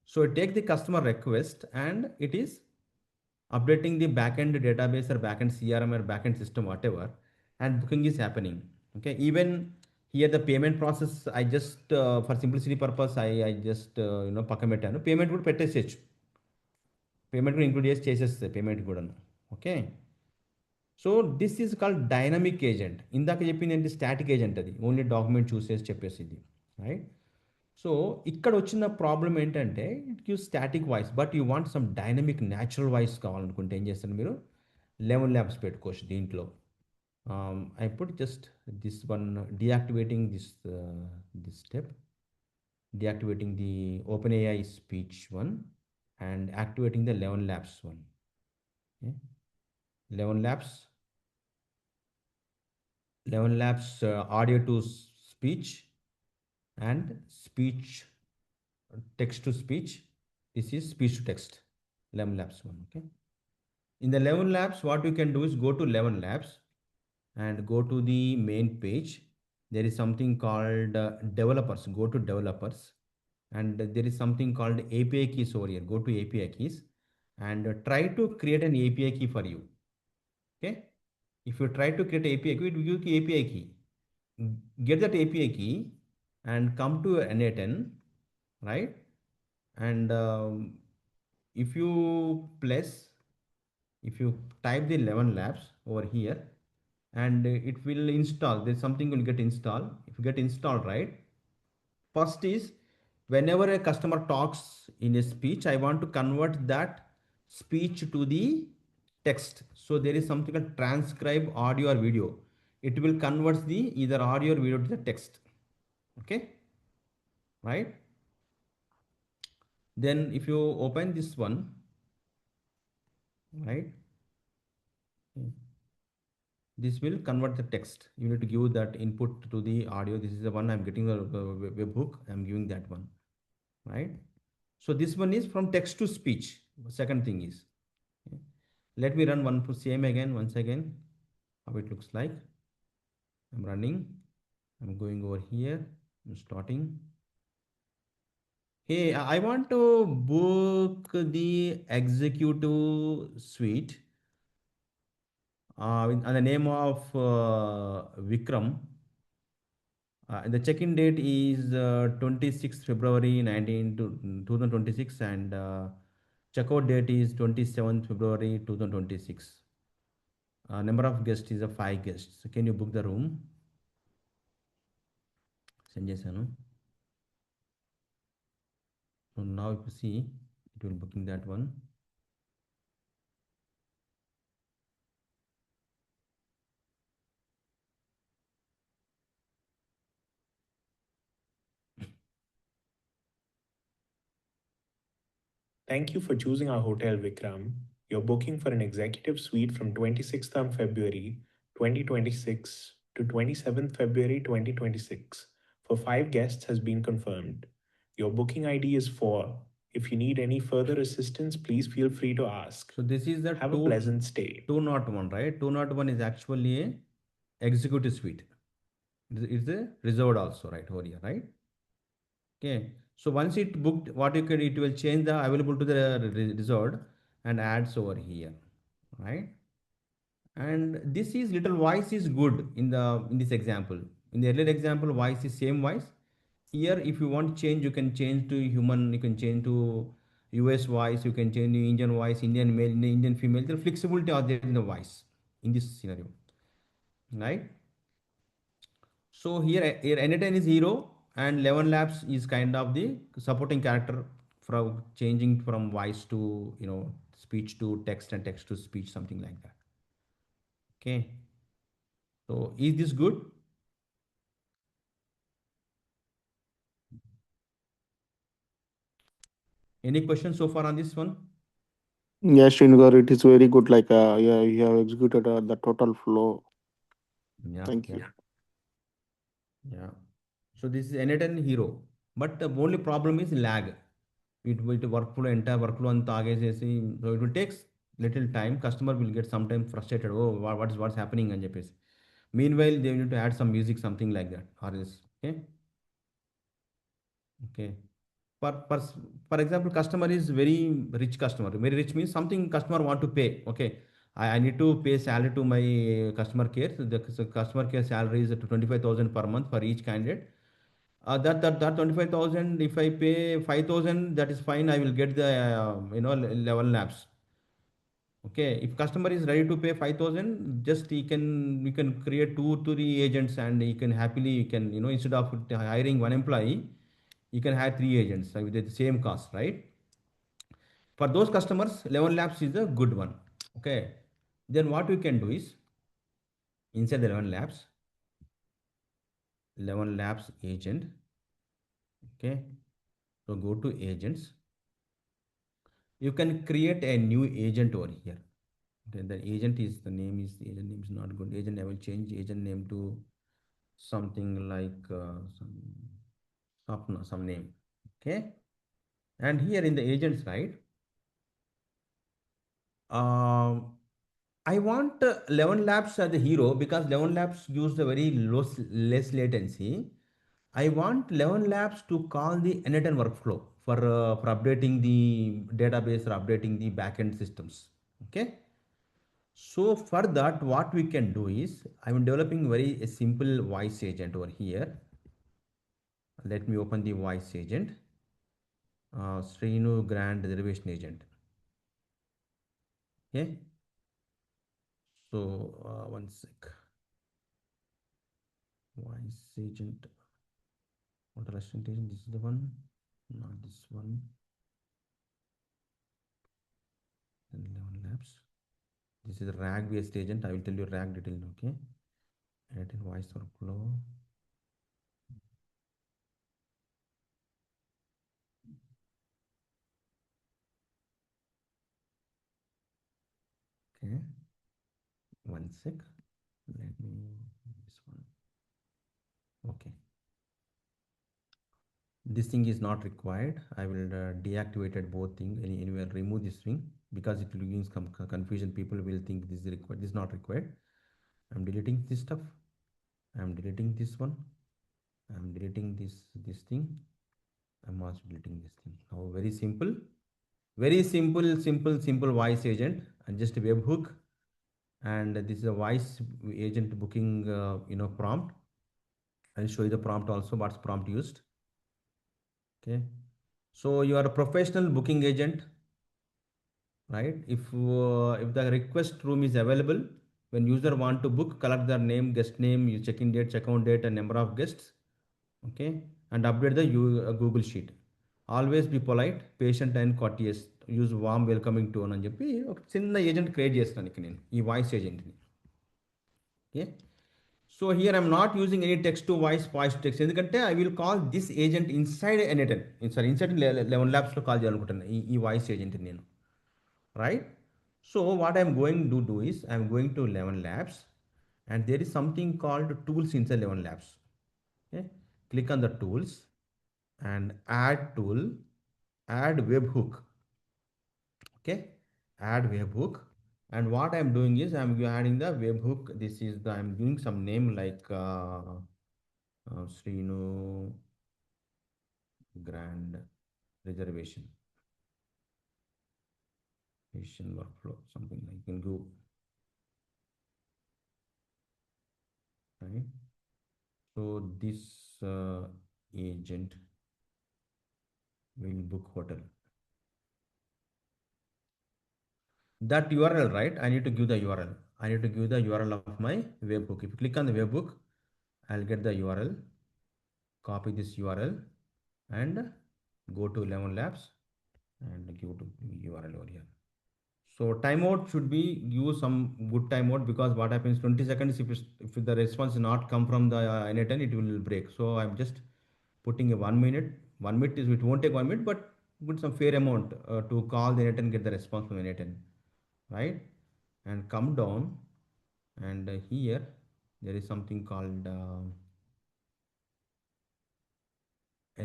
so it takes the customer request and it is updating the backend database or backend CRM or backend system, whatever, and booking is happening. Okay, even Here the payment process, I just for simplicity purpose, I just పక్కన పెట్టాను. Payment కూడా పెట్టేసేయచ్చు. Payment కూడా include చేసి చేసేస్తుంది payment కూడా. Okay. So this is called dynamic agent. ఇందాక చెప్పింది ఏంటి, స్టాటిక్ ఏజెంట్, అది ఓన్లీ డాక్యుమెంట్ చూసేసి చెప్పేసింది, రైట్. సో ఇక్కడ వచ్చిన ప్రాబ్లం ఏంటంటే it gives static voice, but you want some dynamic natural voice కావాలనుకుంటే ఏం చేస్తారు మీరు, 11 labs పెట్టుకోవచ్చు దీంట్లో. I put just this one, deactivating this step, deactivating the OpenAI speech one and activating the 11 labs one. Okay. 11 labs 11 labs audio to speech and speech text to speech. This is speech to text, 11 labs one. Okay. In the 11 labs, what you can do is go to 11 labs and go to the main page. There is something called developers. Go to developers, and there is something called API keys over here. Go to API keys and try to create an API key for you. Okay. If you try to create API key, it will give you API key. Get that API key and come to n8n, right? And if you place, if you type the 11 labs over here, and it will install, there's something will get installed. If you get installed, right, first is, whenever a customer talks in a speech, I want to convert that speech to the text. So there is something called transcribe audio or video. It will convert the either audio or video to the text. Okay, right. Then if you open this one, right, this will convert the text. You need to give that input to the audio. This is the one I'm getting, the webhook, I'm giving that one, right. So this one is from text to speech. Second thing is, okay. Let me run one same again, once again, how it looks like. I'm running, I'm going over here, I'm starting. Hey, I want to book the executive suite on the name of Vikram. The check-in date is 26th February 2026, and checkout date is 27th February 2026. Number of guests is 5 guests. So can you book the room? Send chesanu. So now if you see, it will booking that one. Thank you for choosing our hotel, Vikram. Your booking for an executive suite from 26th of February 2026 to 27th February 2026 for 5 guests has been confirmed. Your booking ID is 4. If you need any further assistance, please feel free to ask. So this is the Have a pleasant stay. 201, right? 201 is actually a executive suite. It's a reserved also, right, over here, right? Okay. So once it booked, what you can, it will change the available to the reserved and adds over here, right? And this is little voice is good in this example. In the earlier example, voice is same voice. Here, if you want change, you can change to human, you can change to US voice, you can change to Indian voice, Indian male, Indian female. The flexibility are there in the voice in this scenario, right? So here n8n is hero and 11 labs is kind of the supporting character from changing from voice to speech to text and text to speech, something like that. Okay. So is this good? Any questions so far on this one? Yes, Srinivas, it is very good. Like, yeah, you have executed the total flow. Yeah. Thank you. Yeah. So this is n8n hero, but the only problem is lag. It will workflow, entire workflow and so it will take little time. Customer will get sometimes frustrated. Oh, what's happening and చెప్పేసి. Meanwhile, they need to add some music, something like that, or else. Okay. Okay. For for example, customer is very rich customer. Very rich means something customer want to pay. Okay. I need to pay salary to my customer care. So the customer care salary is 25,000 per month for each candidate. That 25,000, if I pay 5,000, that is fine. I will get the level labs. Okay, if customer is ready to pay 5,000, just he can we can create two to three agents, and he can happily, he can, instead of hiring one employee, you can hire three agents with the same cost, right? For those customers, 11 Labs is a good one. Okay, then what we can do is inside the 11 Labs agent. Okay, so go to agents. You can create a new agent over here. Okay, the agent is the name is the agent name is not good. Agent I will change agent name to something like some name. Okay, and here in the agents, right? Um, I want 11 Labs as the hero because 11 Labs use the very less latency. I want 11 Labs to call the n8n workflow for updating the database or updating the backend systems. Okay. So for that, what we can do is I'm developing very a simple voice agent over here. Let me open the voice agent. Srinu Grand Reservation Agent. Okay. So one sec. Voice agent. What representation? This is the one, not this one. And 11 Labs. This is a RAG based agent. I will tell you RAG detail. Okay. Add in voice workflow. Okay. One sec. Let me this one. Okay. This thing is not required. I will deactivate both thing. Anyway, remove this thing because it will give some confusion. People will think this is required. This is not required. I'm deleting this stuff. I'm deleting this one. I'm deleting this thing. I'm also deleting this thing. Now very simple. Very simple voice agent and just a webhook. And this is a voice agent booking prompt. I'll show you the prompt also, what's prompt used. Okay. So you are a professional booking agent, right? If the request room is available, when user want to book, collect their name, guest name, you check-in date, check-out date, and number of guests. Okay. And update the Google sheet. Always be polite, patient, and courteous. Use warm welcoming tone అని చెప్పి ఒక చిన్న agent create చేస్తాను ఇక్కడ నేను ఈ voice ఏజెంట్ని. Okay. So here I'm not using any text to voice to text, ఎందుకంటే I will call this agent inside n8n. Sorry, inside 11 ల్యాబ్స్లో కాల్ చేయాలనుకుంటున్నాను ఈ వాయిస్ ఏజెంట్ని నేను, right? So what I'm going to do is I'm going to 11 labs and there is something called tools inside 11 labs. Okay, click on the tools and add tool, add webhook. Okay, add webhook, and what I'm doing is I'm adding the webhook. This is the I'm giving some name like Srinu Grand Reservation Asian workflow, something like you can go, right? So this agent will book hotel. That URL, right? I need to give the URL. I need to give the URL of my webhook. If you click on the webhook, I'll get the URL, copy this URL and go to 11 labs and give to URL over here. So timeout should be give some good timeout, because what happens 20 seconds, if the response is not come from the n8n, it will break. So I'm just putting a 1 minute. 1 minute is, it won't take 1 minute, but put some fair amount to call the n8n, get the response from n8n, right? And come down, and here there is something called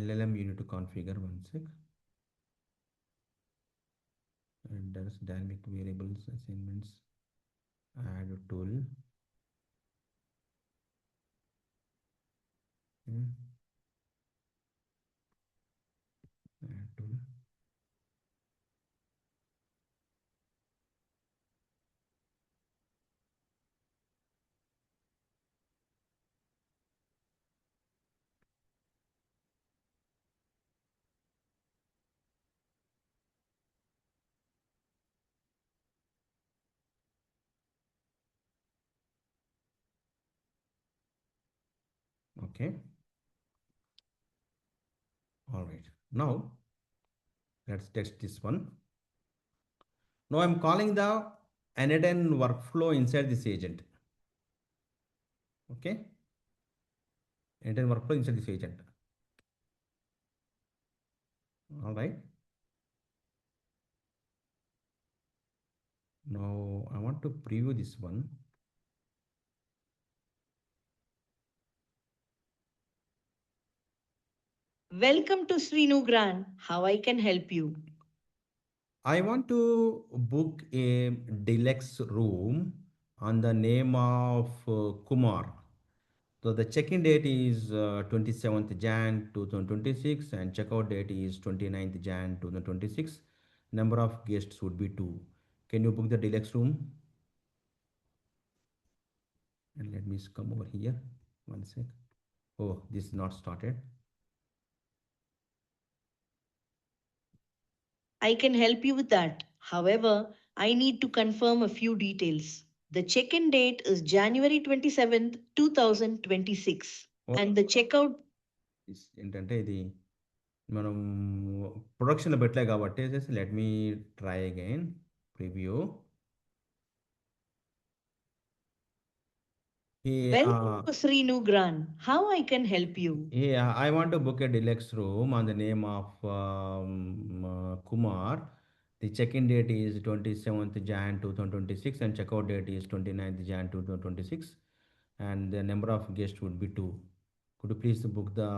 LLM. You need to configure, one sec. And there's dynamic variables, assignments, add tool. Add tool. Okay. All right. Now let's test this one. Now I'm calling the n8n workflow inside this agent. Okay. n8n workflow inside this agent. All right. Now I want to preview this one. Welcome to Srinu Gran. How I can help you? I want to book a deluxe room on the name of Kumar. So the check-in date is 27th Jan 2026 and checkout date is 29th Jan 2026. Number of guests would be 2. Can you book the deluxe room? And let me come over here. One sec. Oh, this is not started. I can help you with that. However, I need to confirm a few details. The check in date is January 27th, 2026, Oh, and the checkout. ఏంటంటే ఇది మనం ప్రొడక్షన్లో పెట్టలే కాబట్టి let me try again preview. Welcome to Srinu Gran. How I can help you? Yeah, I want to book a deluxe room on the name of Kumar. The check-in date is 27th Jan 2026 and checkout date is 29th Jan 2026 and the number of guests would be 2. Could you please book the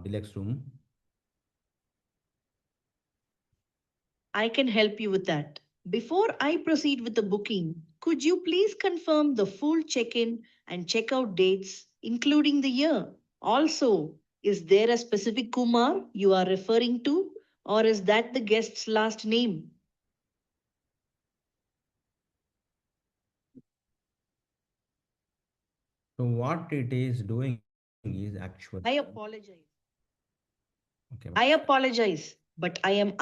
deluxe room? I can help you with that. Before I proceed with the booking, could you please confirm the full check in and checkout dates, including the year? Also, is there a specific Kumar you are referring to, or is that the guest's last name? So what it is doing is actually. I apologize. Okay. I apologize, but I am.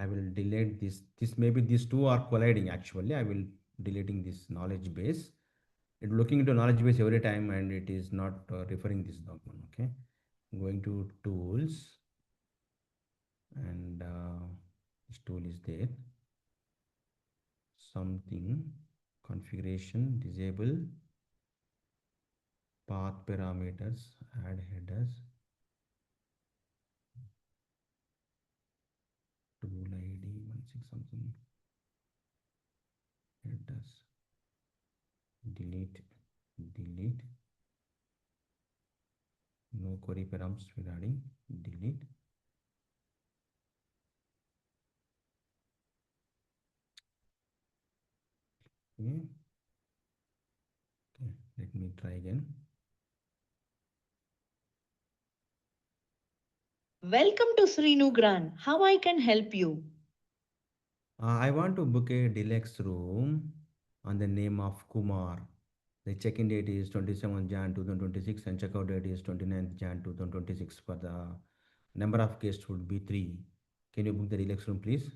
I will delete this. This maybe these two are colliding actually. I will deleting this knowledge base. It looking into knowledge base every time and it is not referring this document. Okay. Going to tools and this tool is there. Something configuration disable path parameters add headers tool id 16 something headers delete no query params regarding delete. Okay. Okay, let me try again. Welcome to Srinu Gran. How I can help you? I want to book a deluxe room on the name of Kumar. The check-in date is 27th Jan 2026 and checkout date is 29th Jan 2026 for the number of guests would be 3. Can you book the deluxe room please?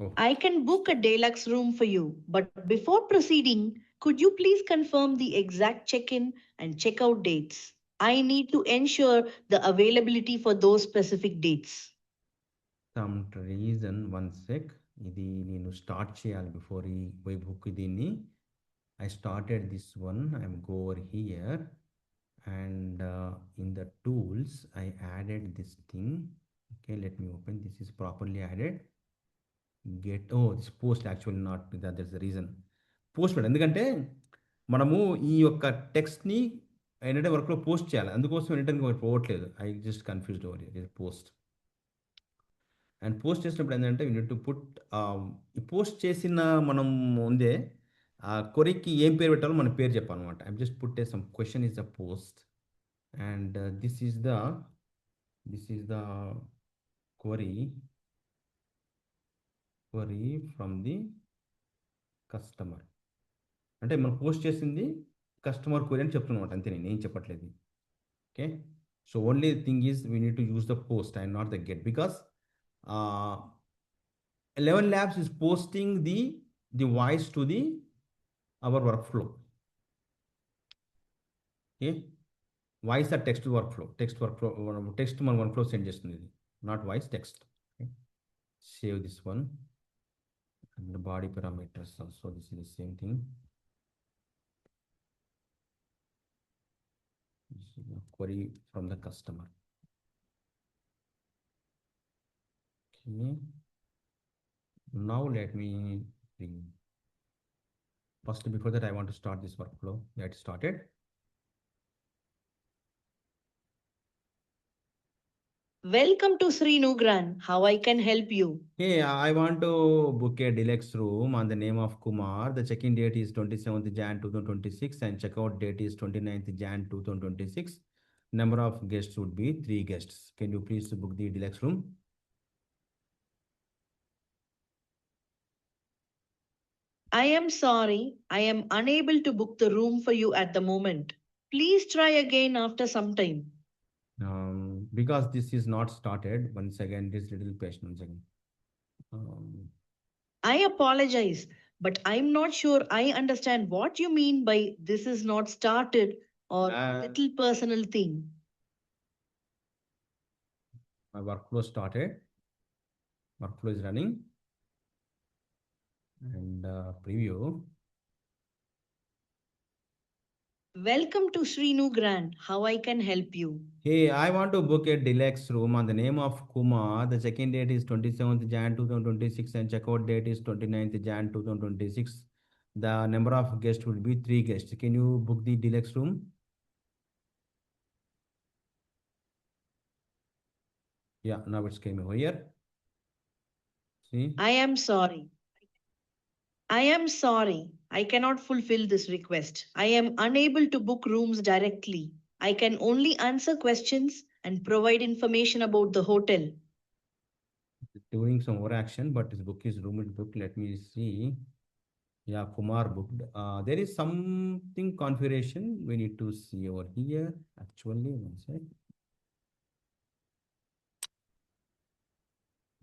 Oh. I can book a deluxe room for you, but before proceeding, could you please confirm the exact check in and checkout dates? I need to ensure the availability for those specific dates. Some reason, one sec. ఇది నేను start చేయాలి before ఈ web hook దీన్ని. I started this one. I'm go over here and in the tools I added this thing. Okay, let me open. This is properly added. Get this post actually not that. There's a reason. Post పెట్టాలి ఎందుకంటే మనము ఈ యొక్క టెక్స్ట్ని ఏంటంటే వర్క్లో post చేయాలి, అందుకోసం ఏంటంటే పోవట్లేదు. I just confused over here post. And post చేసినప్పుడు ఏంటంటే యూ నీడ్ టు పుట్ ఈ పోస్ట్ చేసిన మనం ముందే ఆ కొరీకి ఏం పేరు పెట్టాలో మన పేరు చెప్పాలన్నమాట. I just put some question is the post and this is the query from the customer. అంటే మనం పోస్ట్ చేసింది కస్టమర్ క్వరీ అని చెప్తున్నమాట, అంతే, నేను ఏం చెప్పట్లేదు. Okay, so only thing is we need to use the post and not the get, because ElevenLabs is posting the voice to the our workflow. Okay, voice or text workflow, text మన workflow send చేస్తుంది ఇది, not voice, text. Okay. Save this one, and the body parameters also, this is the same thing. This is a query from the customer. Okay, now let me bring, first before that I want to start this workflow. Get started. Welcome to Sri Nugran. How I can help you? Hey, I want to book a deluxe room on the name of Kumar. The check-in date is 27th Jan 2026 and checkout date is 29th Jan 2026. Number of guests would be 3 guests. Can you please book the deluxe room? I am sorry, I am unable to book the room for you at the moment. Please try again after some time. Because this is not started. Once again, this little patient once again. I apologize, but I'm not sure I understand what you mean by this is not started or little personal thing. My workflow started. Workflow is running. And preview. Welcome to Srinu Grand. How I can help you? Hey, I want to book a deluxe room on the name of Kumar. The check-in date is 27th Jan 2026 and checkout date is 29th Jan 2026. The number of guests will be 3 guests. Can you book the deluxe room? Yeah, now it's came over here. See? I am sorry. I cannot fulfill this request. I am unable to book rooms directly. I can only answer questions and provide information about the hotel. Doing some overaction, but his book is room book. Let me see. Yeah, Kumar booked. There is something configuration we need to see over here. Actually, one sec.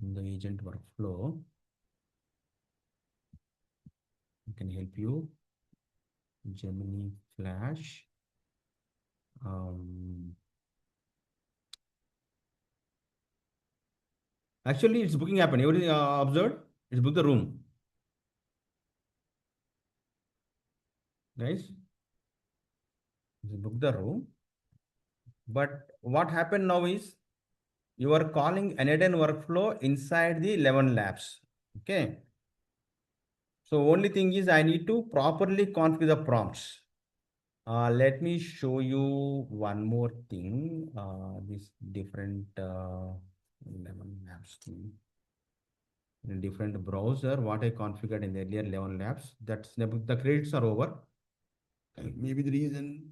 In the agent workflow, I can help you. Gemini Flash. Actually, it's booking happened. Everything observed. It's booked the room. Guys, it's booked the room. But what happened now is you are calling n8n workflow inside the ElevenLabs. Okay. So only thing is I need to properly configure the prompts. Let me show you one more thing. This different ElevenLabs thing. In a different browser, what I configured in the earlier ElevenLabs, that's the credits are over. Maybe the reason.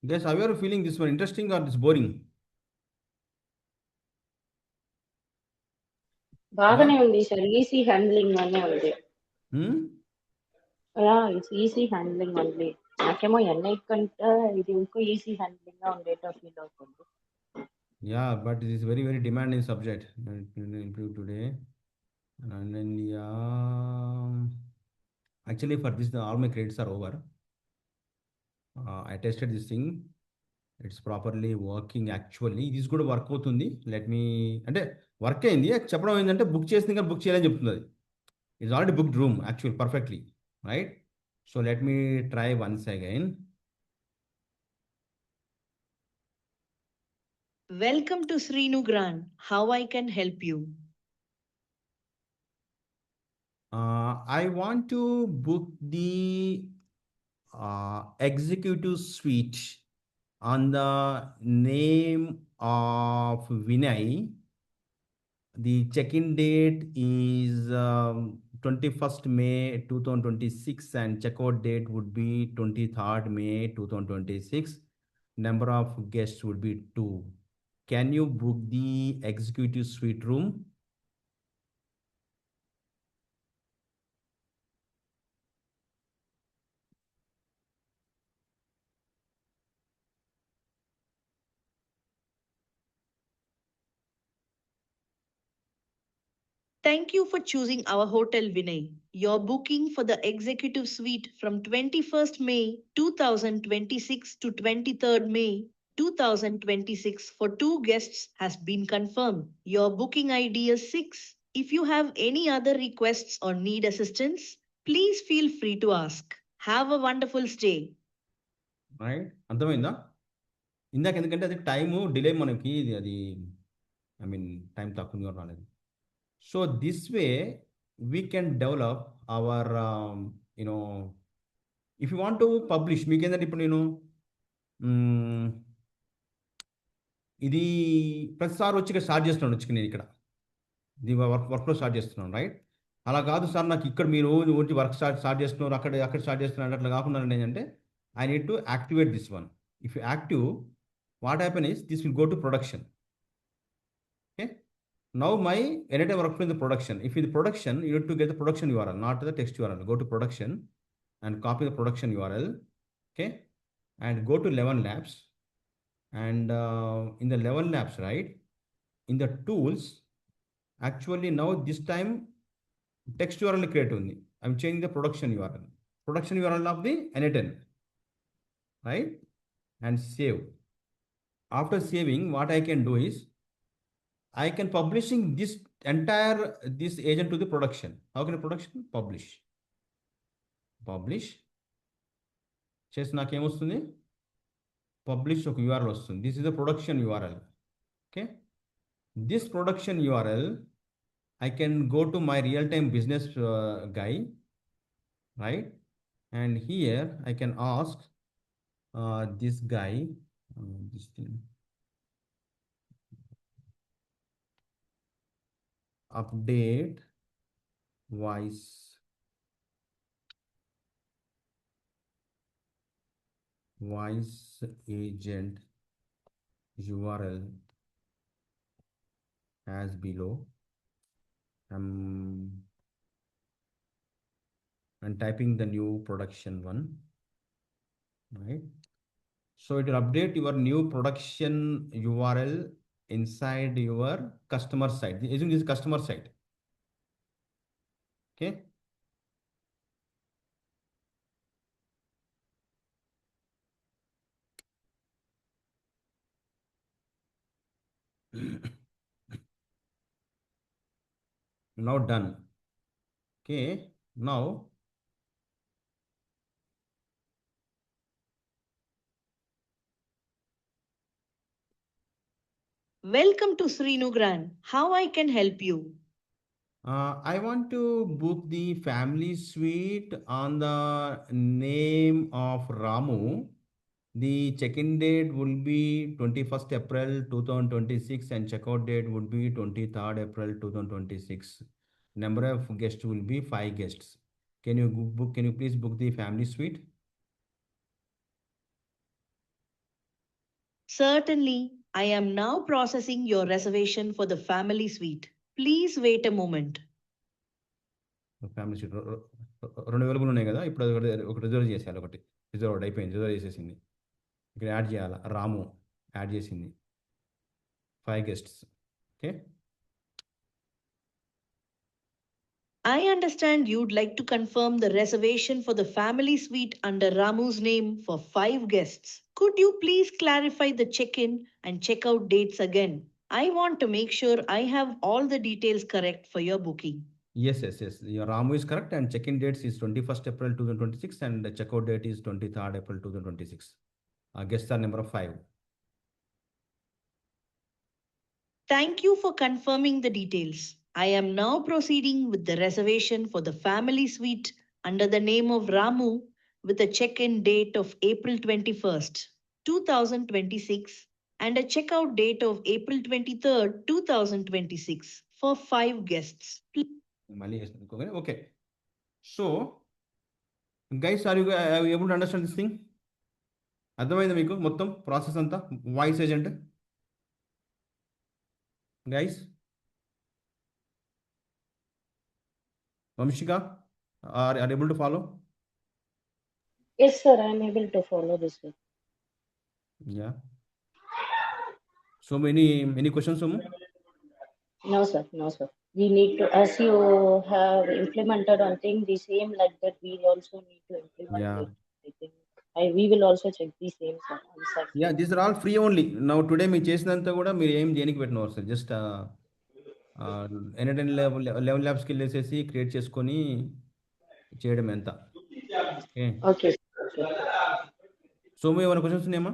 Guys, how are you feeling this one? Interesting or this boring? బాగానే ఉంది sir, easy handling అనే ఉంది. It's easy handling only. నాకేమో n8 కంటే ఇది ఇంకో easy handling గా ఉండేటో feel అవుతుంది. Yeah, but it is very, very demanding subject. Improve today. And then, yeah, actually for this, all my credits are over. I tested this thing. It's properly working actually. This కూడా work అవుతుంది. Let me అంటే work అయింది. చెప్పడం ఏంటంటే book చేసింది కానీ book చేయాలని చెప్తుంది. It's already booked room actual perfectly right. So let me try once again. Welcome to Srinugran. How I can help you? I want to book the executive suite on the name of Vinay. The check-in date is 21st May 2026 and checkout date would be 23rd May 2026. Number of guests would be 2. Can you book the executive suite room? Thank you for choosing our hotel, Vinay. Your booking for the executive suite from 21st May 2026 to 23rd May 2026 for 2 guests has been confirmed. Your booking ID is 6. If you have any other requests or need assistance, please feel free to ask. Have a wonderful stay. Right అర్థమైందా? ఇందాక ఎందుకంటే అది time delay మనకి అది I mean time తక్కువగా రాలేదు. So this way we can develop our you know if you want to publish మీకేంటంటే ఇప్పుడు నేను ఇది ప్రతిసారి వచ్చి ఇక్కడ స్టార్ట్ చేస్తున్నాను వచ్చి నేను ఇక్కడ ఇది వర్క్లో స్టార్ట్ చేస్తున్నాను రైట్. అలా కాదు సార్ నాకు ఇక్కడ మీరు వచ్చి వర్క్ స్టార్ట్ చేస్తున్నారు అక్కడ స్టార్ట్ చేస్తున్నారు అట్లా కాకుండా ఏంటంటే I need to activate this one. If you active what happen is this will go to production. Okay, now my n8n workflow in the production. If in the production you need to get the production URL, not the text URL. Go to production and copy the production URL. Okay, and go to ElevenLabs and in the ElevenLabs, right, in the tools, actually now this time text URL create only. I'm changing the production URL of the n8n, right, and save. After saving, what I can do is I can publishing this entire this agent to the production. How can a production publish చేసి నాకేమొస్తుంది publish ఒక URL వస్తుంది. This is the production URL. Okay, this production URL I can go to my real-time business guy, right, and here I can ask this guy this thing update voice agent URL as below. I'm typing the new production one, right? So it will update your new production URL inside your customer site. Isn't this customer site? Okay. Now done. Okay, now Welcome to Srinugran. How I can help you? I want to book the family suite on the name of Ramu. The check-in date will be 21st April 2026 and checkout date would be 23rd April 2026. Number of guests will be 5 guests. Can you please book the family suite? Certainly, I am now processing your reservation for the family suite. Please wait a moment. Family suit 2 available ఉన్నాయి కదా, ఇప్పుడు ఒకటి reserve చేసేయాలి. ఒకటి reserve అయిపోయింది, reserve చేసేసింది. ఇక్కడ add చేయాలి, రాము యాడ్ చేసింది 5 guests. Okay, I understand you'd like to confirm the reservation for the family suite under Ramu's name for 5 guests. Could you please clarify the check-in and check-out dates again? I want to make sure I have all the details correct for your booking. yes. Your Ramu is correct and check-in dates is 21st April 2026 and the checkout date is 23rd April 2026. Guests are number of 5. Thank you for confirming the details. I am now proceeding with the reservation for the family suite under the name of Ramu with a check-in date of April 21st, 2026 and a checkout date of April 23rd, 2026 for 5 guests. Okay. So, guys, are you able to understand this thing? అర్థమైందా మీకు మొత్తం process అంతా voice agent guys Vamshika are able to follow Yes, sir, I am able to follow this way. Yeah. So any questions, Somu? No, sir. No, sir. We need to, as you have implemented on thing the same like that, we also need to implement Yeah. it. I think we will also check the same, sir. Answer. Yeah, these are all free only. Now today మీరు చేసినంత కూడా మీరు ఏం దేనికి పెట్టినవారు sir just n8n ElevenLabsకి వెళ్ళేసేసి create చేసుకొని చేయడం ఎంత okay Okay. Somu ఏమైనా క్వశ్చన్స్ ఉన్నాయమ్మా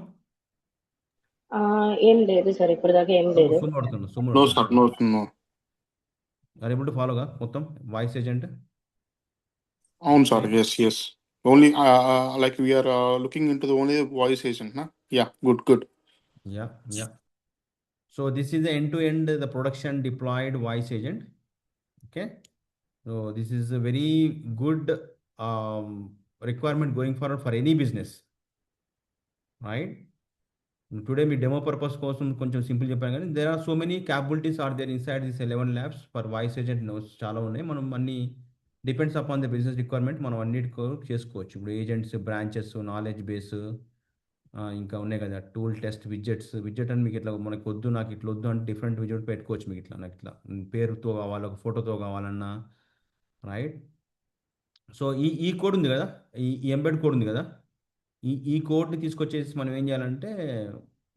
ఏం లేదు సార్ ఇప్పటిదాకా ఏం లేదు. సోము అడుగుతున్నా Somu No, sir. No, no. Are able to ఫాలోగా మొత్తం వాయిస్ ఏజెంట్ అవును sir. Yes. Only like we are looking into the only voice agent, na? Yeah. Good. Yeah. So this is the end-to-end the production deployed voice agent. Okay. So this is a very good requirement going forward for any business, right? Today మీ demo purpose కోసం కొంచెం simple చెప్పాను కానీ there are so many capabilities are there inside this 11 Labs for voice agent notes చాలా ఉన్నాయి మనం అన్ని depends upon the business requirement మనం అన్నిటికో చేసుకోవచ్చు ఇప్పుడు ఏజెంట్స్ బ్రాంచెస్ నాలెడ్జ్ బేస్ ఇంకా ఉన్నాయి కదా టూల్ టెస్ట్ విడ్జెట్ అని మీకు ఇట్లా మనకు వద్దు నాకు ఇట్లా వద్దు అంటే డిఫరెంట్ విడ్జెట్ పెట్టుకోవచ్చు మీకు ఇట్లా నాకు ఇట్లా పేరుతో కావాలి ఒక ఫోటోతో కావాలన్నా రైట్ సో ఈ కోడ్ ఉంది కదా ఈ ఎంబెడ్ కోడ్ ఉంది కదా ఈ కోడ్ని తీసుకొచ్చేసి మనం ఏం చేయాలంటే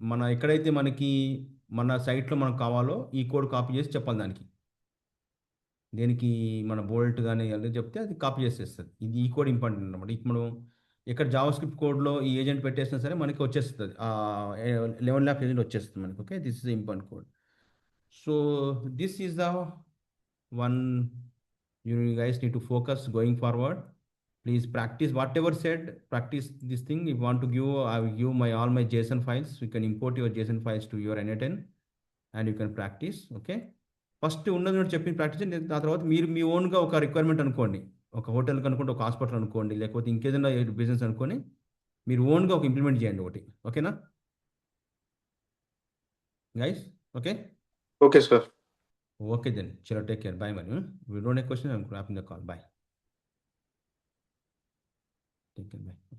మన ఎక్కడైతే మనకి మన సైట్లో మనకు కావాలో ఈ కోడ్ కాపీ చేసి చెప్పాలి దానికి దేనికి మన బోల్ట్ కానీ అలా చెప్తే అది కాపీ చేసేస్తుంది ఈ కోడ్ ఇంపార్టెంట్ అనమాట ఇప్పుడు మనం ఎక్కడ జావా స్క్రిప్ట్ కోడ్లో ఈ ఏజెంట్ పెట్టేసినా సరే మనకి వచ్చేస్తుంది 11 ల్యాబ్స్ ఏజెంట్ వచ్చేస్తుంది మనకి okay this is the important code so this is the one you guys need to focus going forward. Please practice whatever said, practice this thing. If you want to give, I will give all my JSON files. You can import your JSON files to your n8n and you can practice. Okay. First ఉన్నది చెప్పి practice చేయండి ఆ తర్వాత మీరు మీ ఓన్గా ఒక requirement అనుకోండి ఒక హోటల్కి అనుకోండి ఒక హాస్పిటల్ అనుకోండి లేకపోతే ఇంకేదైనా బిజినెస్ అనుకోని మీరు ఓన్గా ఒక ఇంప్లిమెంట్ చేయండి ఒకటి ఓకేనా guys okay Okay, sir. Okay then. Chalo, take care. Bye, man. If you don't have questions, I'm wrapping the call. Bye. Take care. Bye.